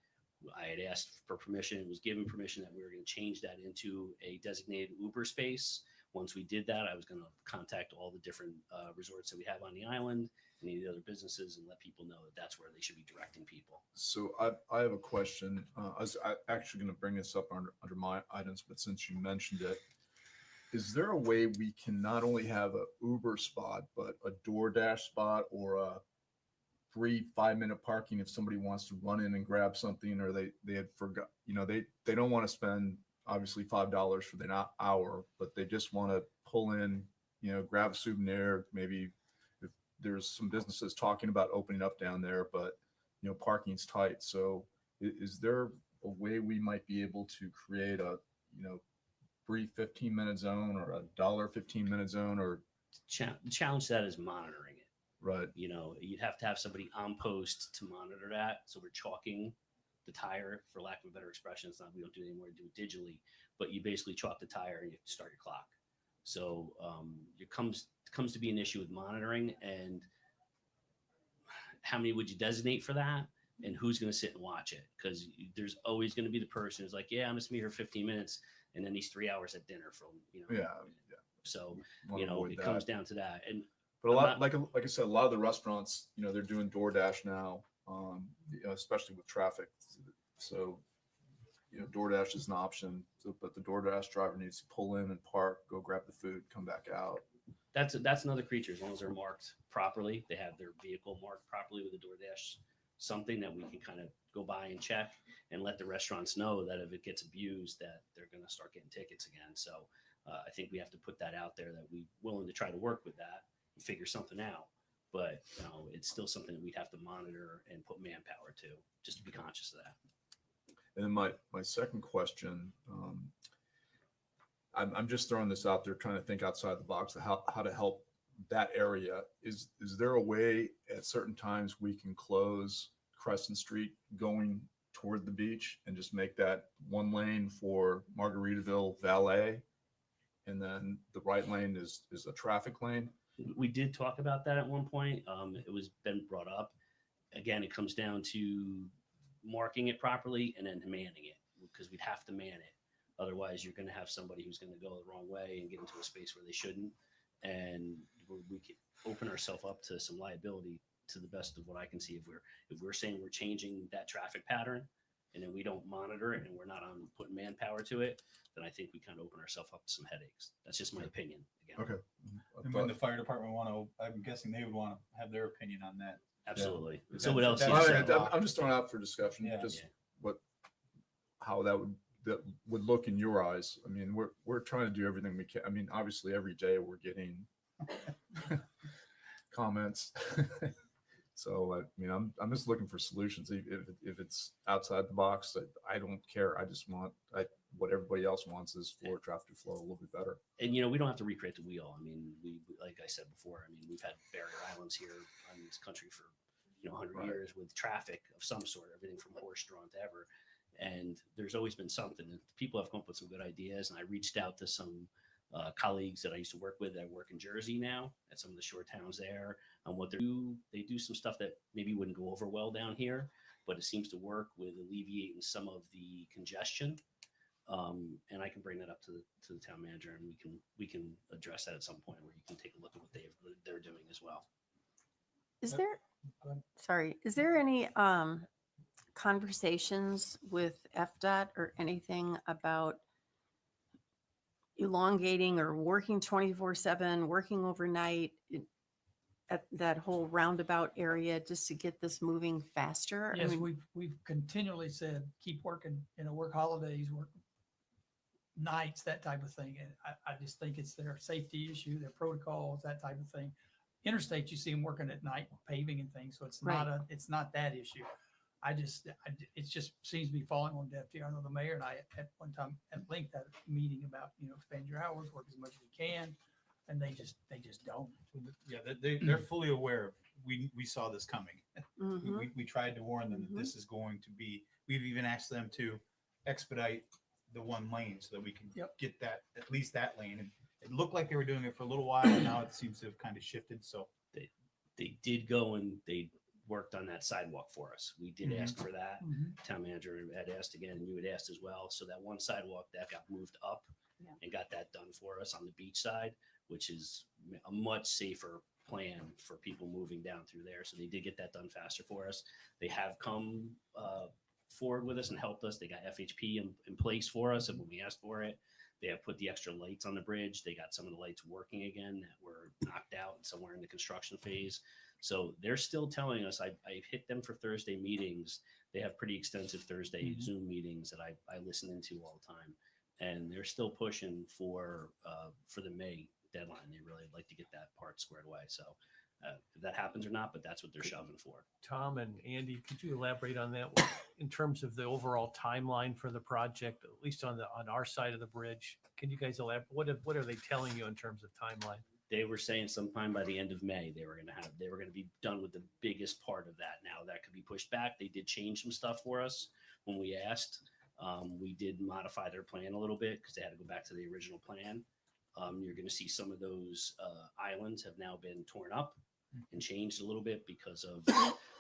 I had asked for permission, was given permission that we were going to change that into a designated Uber space. Once we did that, I was going to contact all the different resorts that we have on the island, any of the other businesses, and let people know that that's where they should be directing people. So I have a question. I was actually going to bring this up under my items, but since you mentioned it, is there a way we can not only have a Uber spot, but a DoorDash spot or a free 5-minute parking if somebody wants to run in and grab something, or they had forgot, they don't want to spend obviously $5 for the hour, but they just want to pull in, grab a souvenir. Maybe if there's some businesses talking about opening up down there, but parking's tight. So is there a way we might be able to create a, brief 15-minute zone or a $15-minute zone or? The challenge to that is monitoring it. Right. You'd have to have somebody on post to monitor that. So we're chalking the tire, for lack of a better expression. It's not, we don't do it anymore, do it digitally, but you basically chalk the tire and you have to start your clock. So it comes to be an issue with monitoring, and how many would you designate for that, and who's going to sit and watch it? Because there's always going to be the person who's like, yeah, I'm just going to be here 15 minutes, and then he's 3 hours at dinner from, Yeah. So, Wanna avoid it that. comes down to that. And But a lot, like I said, a lot of the restaurants, they're doing DoorDash now, especially with traffic. So, DoorDash is an option, but the DoorDash driver needs to pull in and park, go grab the food, come back out. that's another creature. As long as they're marked properly, they have their vehicle marked properly with a DoorDash, something that we can kind of go by and check and let the restaurants know that if it gets abused, that they're going to start getting tickets again. So I think we have to put that out there, that we're willing to try to work with that and figure something out. But it's still something that we'd have to monitor and put manpower to, just to be conscious of that. And then my second question, I'm just throwing this out there, trying to think outside the box of how to help that area. Is there a way at certain times we can close Crescent Street going toward the beach and just make that one lane for Margaritaville Valet, and then the right lane is a traffic lane? We did talk about that at one point. It was been brought up. Again, it comes down to marking it properly and then manning it, because we'd have to man it. Otherwise, you're going to have somebody who's going to go the wrong way and get into a space where they shouldn't. And we could open ourselves up to some liability, to the best of what I can see. If we're saying we're changing that traffic pattern and then we don't monitor it and we're not on putting manpower to it, then I think we kind of open ourselves up to some headaches. That's just my opinion. Again. Okay. And when the fire department I'm guessing they would want to have their opinion on that. Absolutely. Yeah. So what else? I'm just throwing out for discussion, how that would look in your eyes. I mean, we're trying to do everything we can. I mean, obviously every day we're getting comments. So I mean, I'm just looking for solutions. If it's outside the box, I don't care. I just want what everybody else wants is for traffic to flow a little bit better. And we don't have to recreate the wheel. I mean, we like I said before, I mean, we've had barrier islands here in this country for 100 years with traffic of some sort, everything from horse-drawn to ever. And there's always been something. And people have come up with some good ideas. And I reached out to some colleagues that I used to work with that work in Jersey now at some of the shore towns there on what they do some stuff that maybe wouldn't go over well down here, but it seems to work with alleviating some of the congestion. And I can bring that up to the town manager, and we can address that at some point where you can take a look at what they're doing as well. Is there any conversations with FDOT or anything about elongating or working 24/7, working overnight at that whole roundabout area just to get this moving faster? Yes, we've continually said, keep working, work holidays, work nights, that type of thing. And I just think it's their safety issue, their protocols, that type of thing. Interstate, you see them working at night, paving and things. So it's it's not that issue. It just seems to be falling on deaf ear. I know the mayor and I at one time at length had a meeting about, expand your hours, work as much as you can. And they just don't. Yeah, they're fully aware of, we saw this coming. Mm-hmm. We tried to warn them that this is going to be, we've even asked them to expedite the one lane so that we can get that, at least that lane. And it looked like they were doing it for a little while, and now it seems to have kind of shifted. So they did go and they worked on that sidewalk for us. We did ask for that. Town manager had asked again, and you had asked as well. So that one sidewalk that got moved up and got that done for us on the beach side, which is a much safer plan for people moving down through there. So they did get that done faster for us. They have come forward with us and helped us. They got FHP in place for us, and when we asked for it, they have put the extra lights on the bridge. They got some of the lights working again that were knocked out and somewhere in the construction phase. So they're still telling us, I hit them for Thursday meetings. They have pretty extensive Thursday Zoom meetings that I listen into all the time. And they're still pushing for the May deadline. They really like to get that part squared away. So if that happens or not, but that's what they're shoving for. Tom and Andy, could you elaborate on that in terms of the overall timeline for the project, at least on our side of the bridge? Can you guys elaborate? What are they telling you in terms of timeline? They were saying sometime by the end of May they were going to be done with the biggest part of that. Now that could be pushed back. They did change some stuff for us when we asked. We did modify their plan a little bit because they had to go back to the original plan. You're going to see some of those islands have now been torn up and changed a little bit because of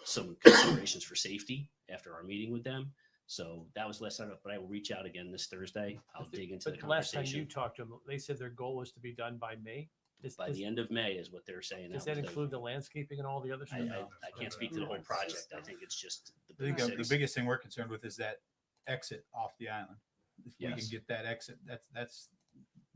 some considerations for safety after our meeting with them. So that was last time, but I will reach out again this Thursday. I'll dig into the But last time conversation. you talked to them, they said their goal was to be done by May. By the end of May is what they're saying. Does that include the landscaping and all the other stuff? I can't speak to the whole project. I think it's just I think the basics. biggest thing we're concerned with is that exit off the island. If we Yes. can get that exit, that's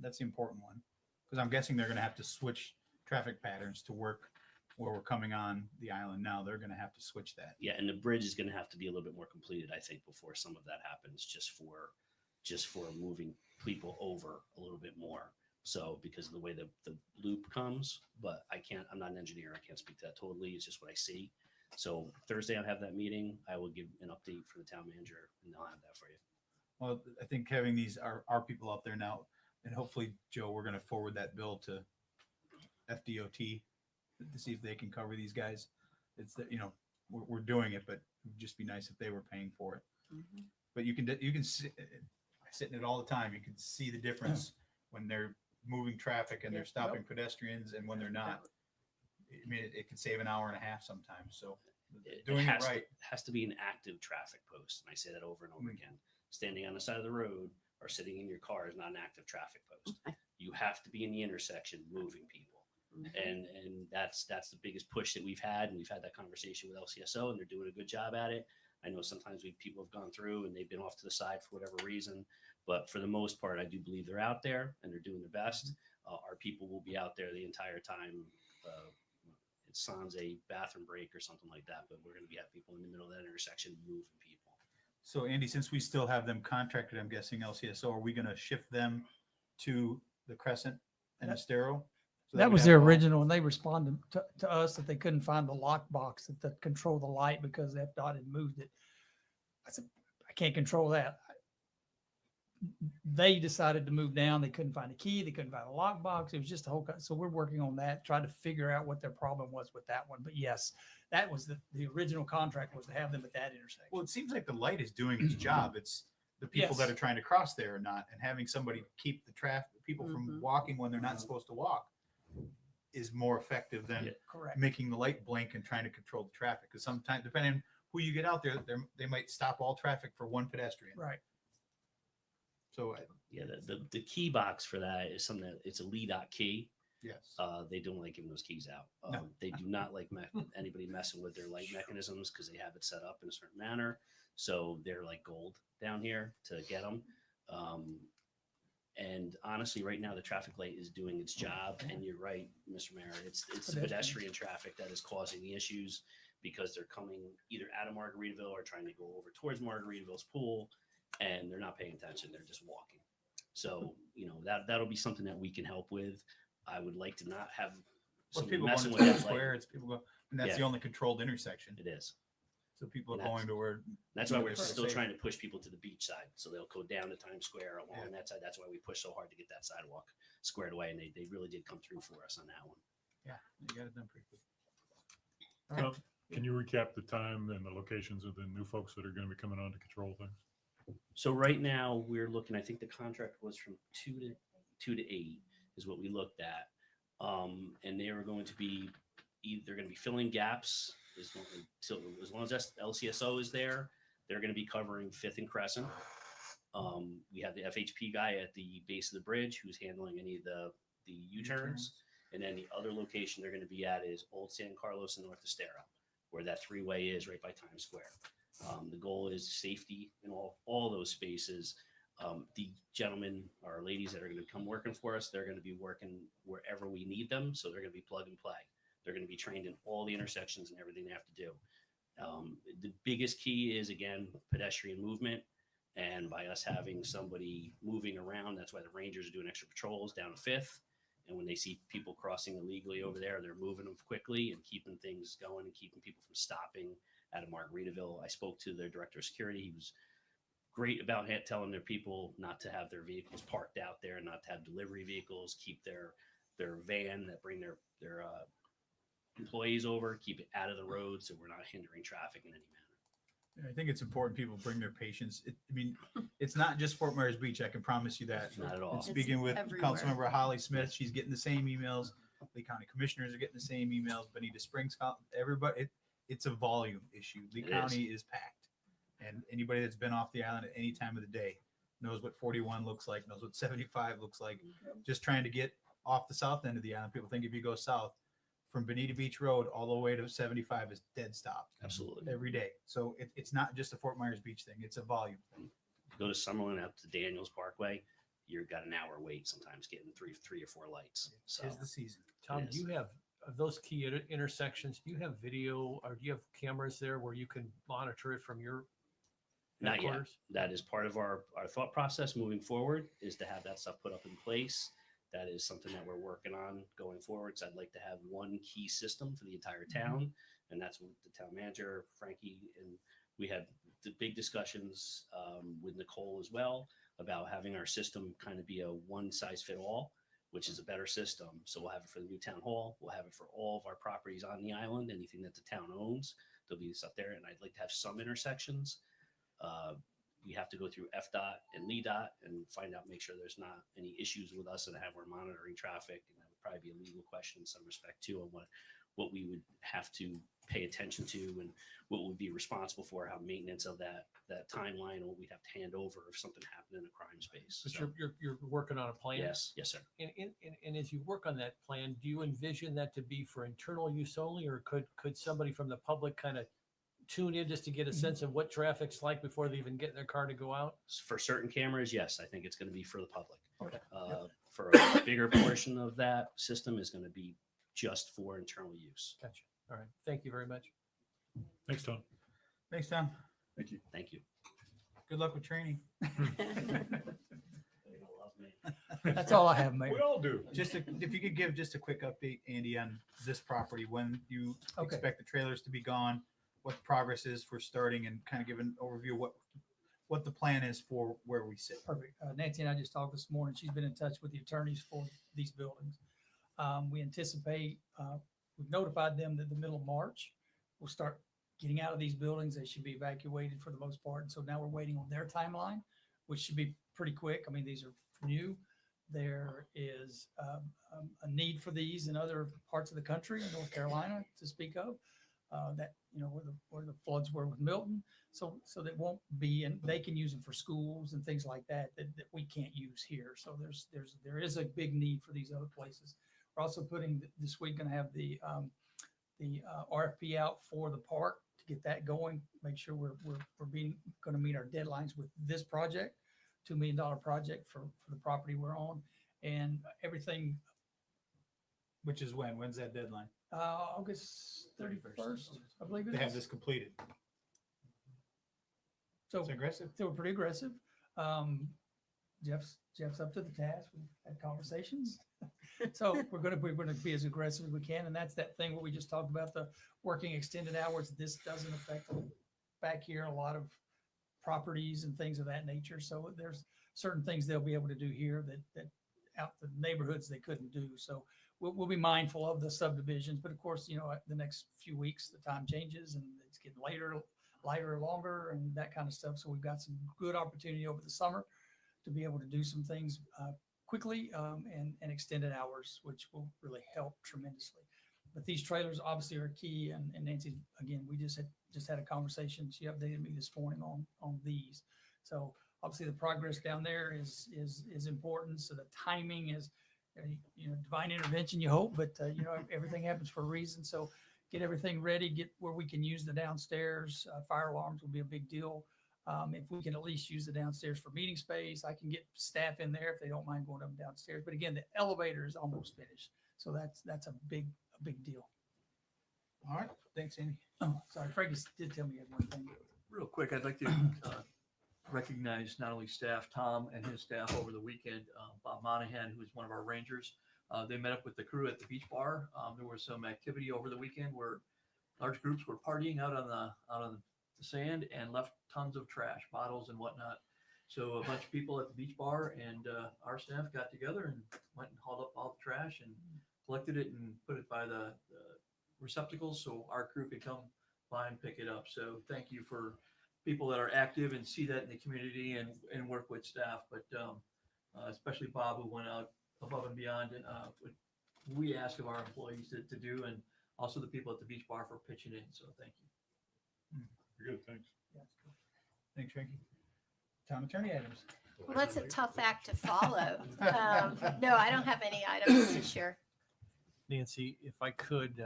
the important one. Because I'm guessing they're going to have to switch traffic patterns to work where we're coming on the island now. They're going to have to switch that. Yeah, and the bridge is going to have to be a little bit more completed, I think, before some of that happens, just for moving people over a little bit more. So because of the way the loop comes, but I'm not an engineer. I can't speak to that totally. It's just what I see. So Thursday I'll have that meeting. I will give an update for the town manager and I'll have that for you. Well, I think having these our people out there now, and hopefully, Joe, we're going to forward that bill to FDOT to see if they can cover these guys. It's that, we're doing it, but it'd just be nice if they were paying for it. Mhm. But you can see, I sit in it all the time. You can see the difference when they're moving traffic and they're stopping pedestrians and when they're not. I mean, it can save an hour and a half sometimes. So doing it right. Has to be an active traffic post. And I say that over and over again. Standing on the side of the road or sitting in your car is not an active traffic post. You have to be in the intersection moving people. And that's the biggest push that we've had. And we've had that conversation with LCSO and they're doing a good job at it. I know sometimes people have gone through and they've been off to the side for whatever reason, but for the most part, I do believe they're out there and they're doing their best. Our people will be out there the entire time. It sounds a bathroom break or something like that, but we're going to have people in the middle of that intersection moving people. So Andy, since we still have them contracted, I'm guessing LCSO, are we going to shift them to the Crescent and Estero? So That we was have their all- original, and they responded to us that they couldn't find the lock box that control the light because FDOT had moved it. I said, I can't control that. They decided to move down. They couldn't find a key. They couldn't find a lock box. It was just a whole, so we're working on that, trying to figure out what their problem was with that one. But yes, that was the original contract, was to have them at that intersection. Well, it seems like the light is doing its job. It's the people Yes. that are trying to cross there or not, and having somebody keep the traffic, people from walking when they're not supposed to walk, is more effective than Correct. making the light blink and trying to control the traffic. Because sometimes, depending on who you get out there, they might stop all traffic for one pedestrian. Right. So Yeah, the key box for that is something that it's a LEDOT key. yes. They don't like giving those keys out. No. They do not like anybody messing with their light mechanisms because they have it set up in a certain manner. So they're like gold down here to get them. And honestly, right now the traffic light is doing its job. And you're right, Mr. Mayor. It's the pedestrian traffic that is causing the issues because they're coming either out of Margaritaville or trying to go over towards Margaritaville's pool, and they're not paying attention. They're just walking. So that'll be something that we can help with. I would like to not have Well, somebody people messing going with to that Square, light. it's people go, and that's Yeah. the only controlled intersection. It is. So people are And going to where. That's why where we're they're still safe. trying to push people to the beach side. So they'll go down to Times Square along that side. That's why we push so hard to get that sidewalk squared away. And they really did come through for us on that one. Yeah, you got it done pretty quick. Well, can you recap the time and the locations of the new folks that are going to be coming on to control things? So right now we're looking, I think the contract was from 2 to 8 is what we looked at. And they were going to be they're going to be filling gaps as long as LCSO is there. They're going to be covering 5th and Crescent. We have the FHP guy at the base of the bridge who's handling any of the U-turns. And then the other location they're going to be at is Old San Carlos and North Estero, where that 3-way is right by Times Square. The goal is safety in all those spaces. The gentlemen or ladies that are going to come working for us, they're going to be working wherever we need them. So they're going to be plug and play. They're going to be trained in all the intersections and everything they have to do. The biggest key is, again, pedestrian movement. And by us having somebody moving around, that's why the Rangers are doing extra patrols down to 5th. And when they see people crossing illegally over there, they're moving them quickly and keeping things going and keeping people from stopping out of Margaritaville. I spoke to their director of security. He was great about telling their people not to have their vehicles parked out there, not to have delivery vehicles, keep their van that bring their employees over, keep it out of the road so we're not hindering traffic in any manner. I think it's important people bring their patients. I mean, it's not just Fort Myers Beach. I can promise you that. Not at all. And speaking with Councilmember Holly Smith, she's getting the same emails. Lee County commissioners are getting the same emails. Bonita Springs, everybody. It's a volume issue. Lee County is packed, and anybody that's been off the island at any time of the day knows what 41 looks like, knows what 75 looks like. Just trying to get off the south end of the island. People think if you go south from Bonita Beach Road all the way to 75 is dead stop. Absolutely. Every day. So it's not just a Fort Myers Beach thing. It's a volume thing. Go to Summerlin up to Daniels Parkway, you've got an hour wait sometimes getting three or four lights. So It's the season. Tom, do you have of those key intersections? Do you have video or do you have cameras there where you can monitor it from your not yet. headquarters? That is part of our thought process moving forward, is to have that stuff put up in place. That is something that we're working on going forward. So I'd like to have one key system for the entire town. And that's what the town manager, Frankie, and we had the big discussions with Nicole as well about having our system kind of be a one size fit all, which is a better system. So we'll have it for the new town hall. We'll have it for all of our properties on the island, anything that the town owns. There'll be stuff there. And I'd like to have some intersections. We have to go through FDOT and LEDOT and find out, make sure there's not any issues with us and how we're monitoring traffic. And that would probably be a legal question in some respect too, on what we would have to pay attention to and what would be responsible for, how maintenance of that timeline, or what we'd have to hand over if something happened in a crime space. But So, you're working on a plan? yes, sir. And as you work on that plan, do you envision that to be for internal use only, or could somebody from the public kind of tune in just to get a sense of what traffic's like before they even get in their car to go out? For certain cameras, yes, I think it's going to be for the public. Okay. For a bigger portion of that system is going to be just for internal use. Gotcha. All right. Thank you very much. Thanks, Tom. Thanks, Tom. Thank you. Thank you. Good luck with training. That's all I have, Mayor. We all do. Just if you could give just a quick update, Andy, on this property, when you Okay. expect the trailers to be gone, what the progress is for starting, and kind of give an overview of what the plan is for where we sit. Perfect. Nancy and I just talked this morning. She's been in touch with the attorneys for these buildings. We anticipate, we've notified them that the middle of March, we'll start getting out of these buildings. They should be evacuated for the most part. And so now we're waiting on their timeline, which should be pretty quick. I mean, these are new. There is a need for these in other parts of the country, in North Carolina to speak of, that, you know, where the floods were with Milton. So that won't be, and they can use them for schools and things like that we can't use here. So there is a big need for these other places. We're also putting this week, going to have the RFP out for the park to get that going. Make sure we're going to meet our deadlines with this project, $2 million project for the property we're on, and everything. Which is when? When's that deadline? August 31st, I believe it They have is. this completed. So It's aggressive. So we're pretty aggressive. Jeff's up to the task. We've had conversations. So we're going to be as aggressive as we can. And that's that thing what we just talked about, the working extended hours. This doesn't affect back here a lot of properties and things of that nature. So there's certain things they'll be able to do here that out the neighborhoods they couldn't do. So we'll be mindful of the subdivisions. But of course, you know, the next few weeks, the time changes and it's getting lighter, longer, and that kind of stuff. So we've got some good opportunity over the summer to be able to do some things quickly and extended hours, which will really help tremendously. But these trailers obviously are key. And Nancy, again, we just had a conversation. She updated me this morning on these. So obviously the progress down there is important. So the timing is, you know, divine intervention, you hope, but you know, everything happens for a reason. So get everything ready, get where we can use the downstairs. Fire alarms will be a big deal. If we can at least use the downstairs for meeting space, I can get staff in there if they don't mind going up and downstairs. But again, the elevator is almost finished. So that's a big deal. All right. Thanks, Andy. Oh, sorry. Frankie did tell me you had one thing. Real quick, I'd like to recognize not only staff, Tom and his staff over the weekend, Bob Monahan, who is one of our rangers. They met up with the crew at the beach bar. There was some activity over the weekend where large groups were partying out on the sand and left tons of trash, bottles and whatnot. So a bunch of people at the beach bar and our staff got together and went and hauled up all the trash and collected it and put it by the receptacles so our crew could come by and pick it up. So thank you for people that are active and see that in the community and work with staff, but especially Bob, who went out above and beyond what we ask of our employees to do, and also the people at the beach bar for pitching in. So thank you. Very good, thanks. Thanks, Frankie. Town attorney items. Well, that's a tough act to follow. No, I don't have any items to share. Nancy, if I could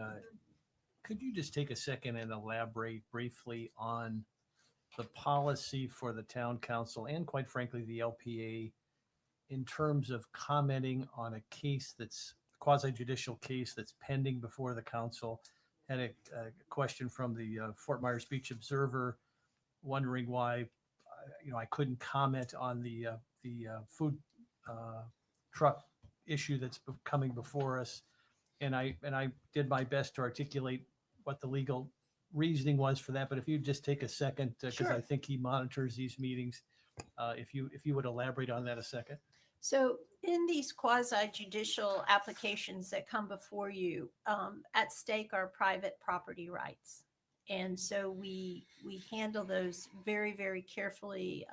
you just take a second and elaborate briefly on the policy for the town council and quite frankly, the LPA in terms of commenting on a case that's quasi judicial case that's pending before the council? Had a question from the Fort Myers Beach Observer wondering why, I couldn't comment on the food truck issue that's coming before us. And I did my best to articulate what the legal reasoning was for that. But if you just take a second, because Sure. I think he monitors these meetings, if you would elaborate on that a second. So in these quasi judicial applications that come before you, at stake are private property rights. And so we handle those very, very carefully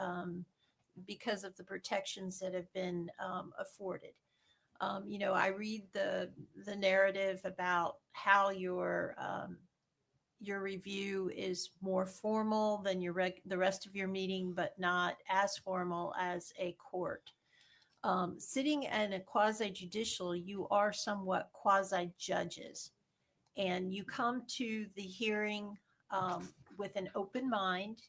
because of the protections that have been afforded. I read the narrative about how your review is more formal than the rest of your meeting, but not as formal as a court. Sitting in a quasi judicial, you are somewhat quasi judges, and you come to the hearing with an open mind,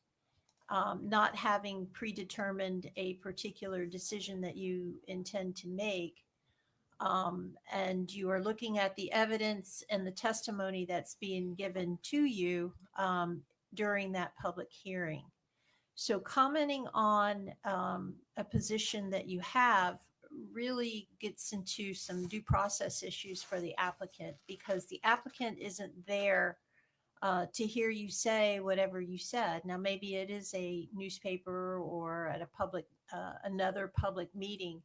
not having predetermined a particular decision that you intend to make. And you are looking at the evidence and the testimony that's being given to you during that public hearing. So commenting on a position that you have really gets into some due process issues for the applicant, because the applicant isn't there to hear you say whatever you said. Now, maybe it is a newspaper or at another public meeting,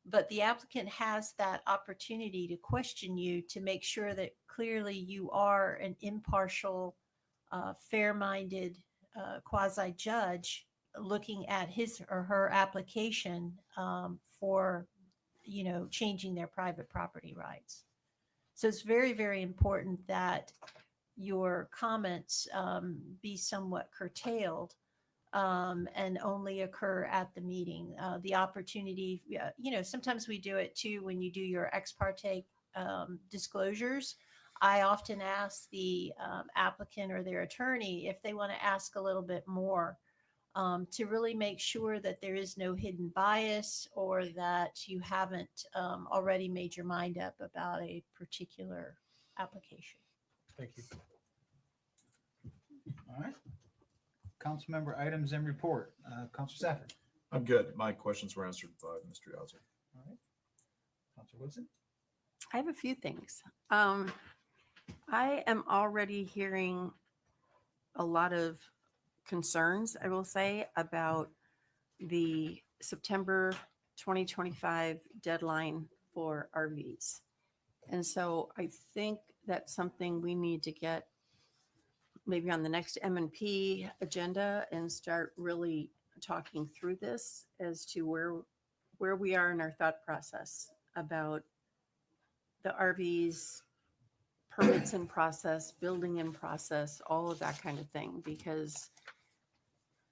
but the applicant has that opportunity to question you to make sure that clearly you are an impartial, fair-minded quasi-judge looking at his or her application for, changing their private property rights. So it's very, very important that your comments be somewhat curtailed and only occur at the meeting. The opportunity, sometimes we do it too when you do your ex parte disclosures. I often ask the applicant or their attorney if they want to ask a little bit more to really make sure that there is no hidden bias or that you haven't already made your mind up about a particular application. Thank you. All right. Council member items and report. Councilor Safford. I'm good. My questions were answered by Mr. Yauzer. All right. Councilor Woodson. I have a few things. I am already hearing a lot of concerns, I will say, about the September 2025 deadline for RVs. And so I think that's something we need to get maybe on the next M&P agenda and start really talking through this as to where we are in our thought process about the RVs, permits in process, building in process, all of that kind of thing, because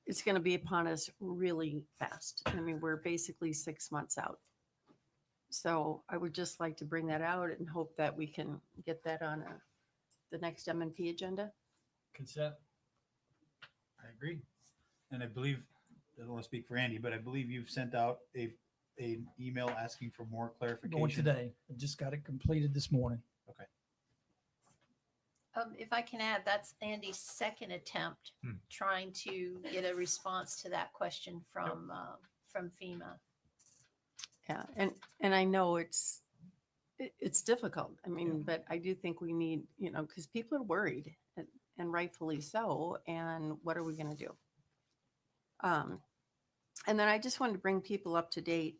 it's going to be upon us really fast. I mean, we're basically 6 months out. So I would just like to bring that out and hope that we can get that on the next M&P agenda. Consent. I agree. And I believe, I don't want to speak for Andy, but I believe you've sent out an email asking for more clarification. Going today. I just got it completed this morning. Okay. If I can add, that's Andy's second attempt trying to get a response to that question from FEMA. Yeah, and I know it's difficult. I mean, but I do think we need, because people are worried and rightfully so. And what are we going to do? And then I just wanted to bring people up to date.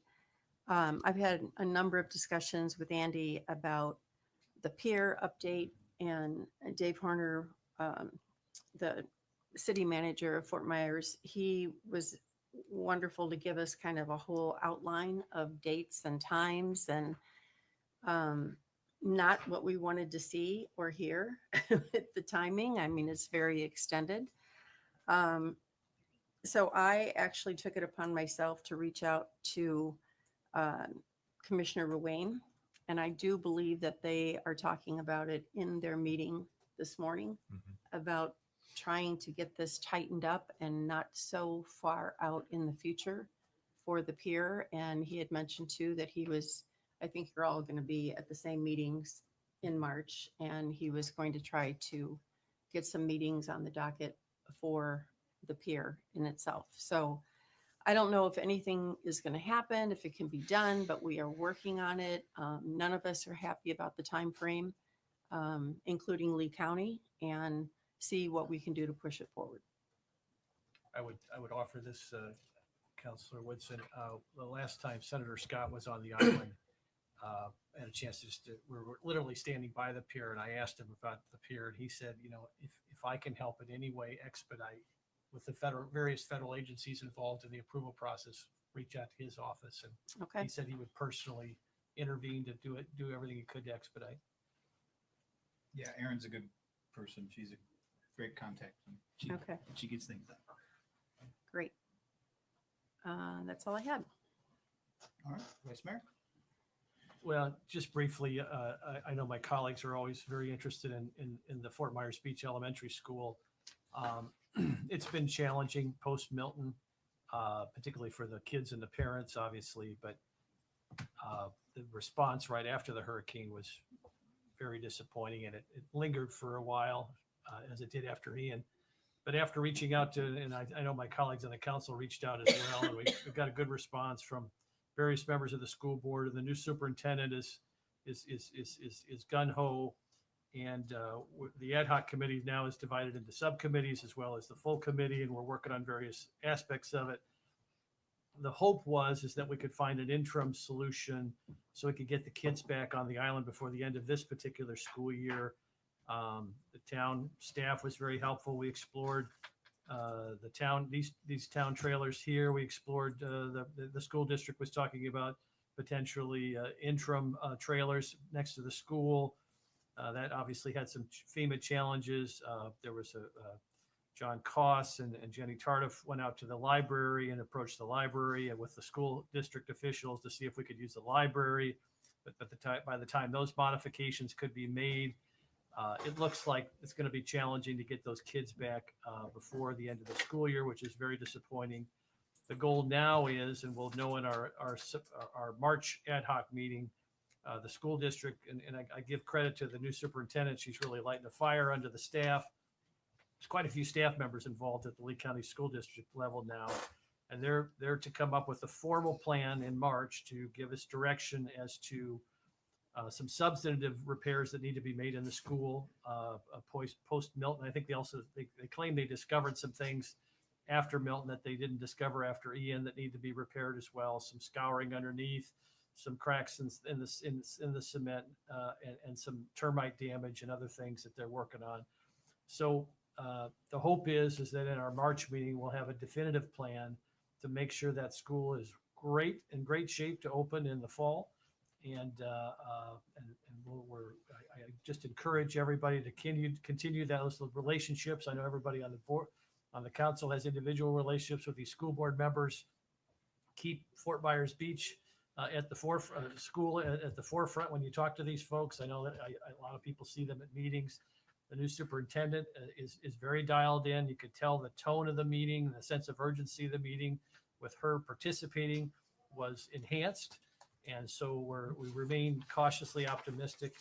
I've had a number of discussions with Andy about the peer update, and Dave Horner, the city manager of Fort Myers, he was wonderful to give us kind of a whole outline of dates and times, and not what we wanted to see or hear with the timing. I mean, it's very extended. So I actually took it upon myself to reach out to Commissioner Ruane, and I do believe that they are talking about it in their meeting this morning about trying to get this tightened up and not so far out in the future for the pier. And he had mentioned too that I think you're all going to be at the same meetings in March, and he was going to try to get some meetings on the docket for the pier in itself. So I don't know if anything is going to happen, if it can be done, but we are working on it. None of us are happy about the time frame, including Lee County, and see what we can do to push it forward. I would offer this, Councilor Woodson. The last time Senator Scott was on the island, I had a chance we were literally standing by the pier, and I asked him about the pier, and he said, if I can help in any way expedite with the various federal agencies involved in the approval process, reach out to his office. And Okay. He said he would personally intervene to do everything he could to expedite. Yeah, Erin's a good person. She's a great contact. Okay. She gets things done. Great. That's all I had. All right, Vice Mayor. Well, just briefly, I know my colleagues are always very interested in the Fort Myers Beach Elementary School. It's been challenging post Milton, particularly for the kids and the parents, obviously, but the response right after the hurricane was very disappointing, and it lingered for a while, as it did after Ian. But after reaching out to, and I know my colleagues on the council reached out as well, and we've got a good response from various members of the school board, and the new superintendent is gun ho. And the ad hoc committee now is divided into subcommittees as well as the full committee, and we're working on various aspects of it. The hope is that we could find an interim solution so we could get the kids back on the island before the end of this particular school year. The town staff was very helpful. We explored these town trailers here. We explored the school district was talking about potentially interim trailers next to the school. That obviously had some FEMA challenges. There was John Koss and Jenny Tardif went out to the library and approached the library and with the school district officials to see if we could use the library. But by the time those modifications could be made, it looks like it's going to be challenging to get those kids back before the end of the school year, which is very disappointing. The goal now is, and we'll know in our March ad hoc meeting, the school district, and I give credit to the new superintendent. She's really lighting the fire under the staff. There's quite a few staff members involved at the Lee County School District level now, and they're to come up with a formal plan in March to give us direction as to some substantive repairs that need to be made in the school post Milton. I think they claim they discovered some things after Milton that they didn't discover after Ian that need to be repaired as well. Some scouring underneath, some cracks in the cement, and some termite damage and other things that they're working on. So the hope is that in our March meeting we'll have a definitive plan to make sure that school is in great shape to open in the fall. And I just encourage everybody to continue those relationships. I know everybody on the board, on the council, has individual relationships with these school board members. Keep Fort Myers Beach at the forefront, school at the forefront when you talk to these folks. I know that a lot of people see them at meetings. The new superintendent is very dialed in. You could tell the tone of the meeting, the sense of urgency of the meeting with her participating was enhanced. And so we remain cautiously optimistic,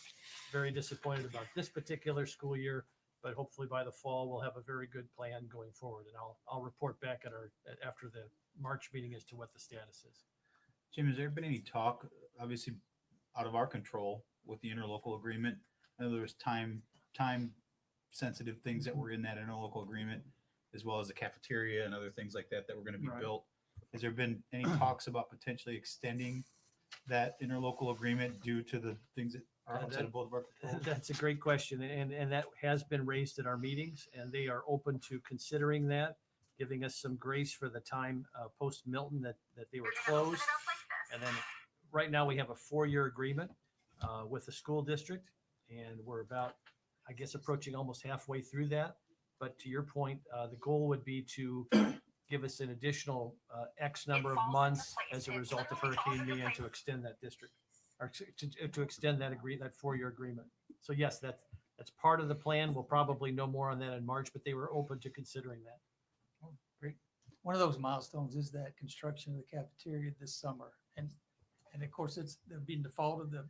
very disappointed about this particular school year, but hopefully by the fall, we'll have a very good plan going forward. And I'll report back after the March meeting as to what the status is. Jim, has there been any talk? Obviously, out of our control with the interlocal agreement. I know there was time sensitive things that were in that interlocal agreement, as well as the cafeteria and other things like that that were going to be Right. built. Has there been any talks about potentially extending that interlocal agreement due to the things that are outside of both of our controls? That's a great question, and that has been raised at our meetings, and they are open to considering that, giving us some grace for the time post Milton that they were closed. And then right now we have a 4-year agreement with the school district, and we're about, I guess, approaching almost halfway through that. But to your point, the goal would be to give us an additional X number of months as a result of Hurricane Ian to extend that district, or to extend that 4-year agreement. So yes, that's part of the plan. We'll probably know more on that in March, but they were open to considering that. Great. One of those milestones is that construction of the cafeteria this summer. And of course, they're being defaulted the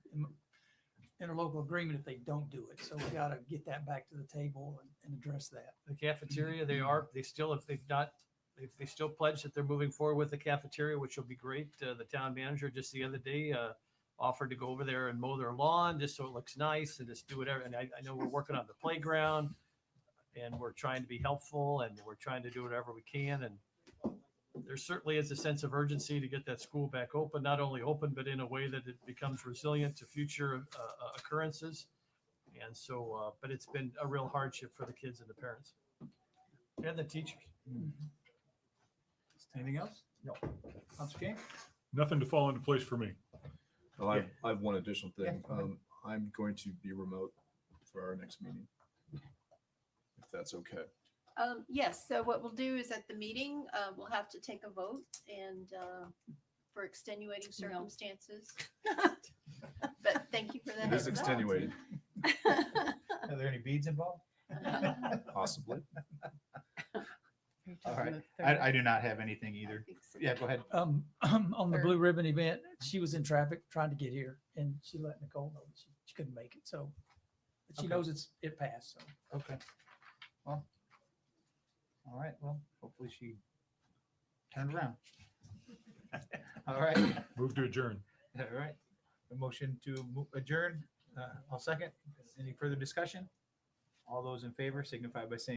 interlocal agreement if they don't do it. So we got to get that back to the table and address that. The cafeteria, they still pledge that they're moving forward with the cafeteria, which will be great. The town manager just the other day offered to go over there and mow their lawn just so it looks nice and just do whatever. And I know we're working on the playground and we're trying to be helpful and we're trying to do whatever we can. And there certainly is a sense of urgency to get that school back open, not only open, but in a way that it becomes resilient to future occurrences. And so, but it's been a real hardship for the kids and the parents and the teachers. Anything else? No. Councilor King? Nothing to fall into place for me. Well, I have one additional thing. I'm going to be remote for our next meeting, if that's okay. Yes, so what we'll do is at the meeting, we'll have to take a vote and for extenuating circumstances. But thank you for that. It is heads up. extenuating, Are there any beads involved? possibly. All right. I do not have anything either. Yeah, go ahead. On the Blue Ribbon event, she was in traffic trying to get here and she let Nicole know that she couldn't make it. So but she Okay. knows it passed. So. Okay. Well, all right. Well, hopefully she turned around. All right. Move to adjourn. All right. A motion to adjourn. I'll second. Any further discussion? All those in favor signify by saying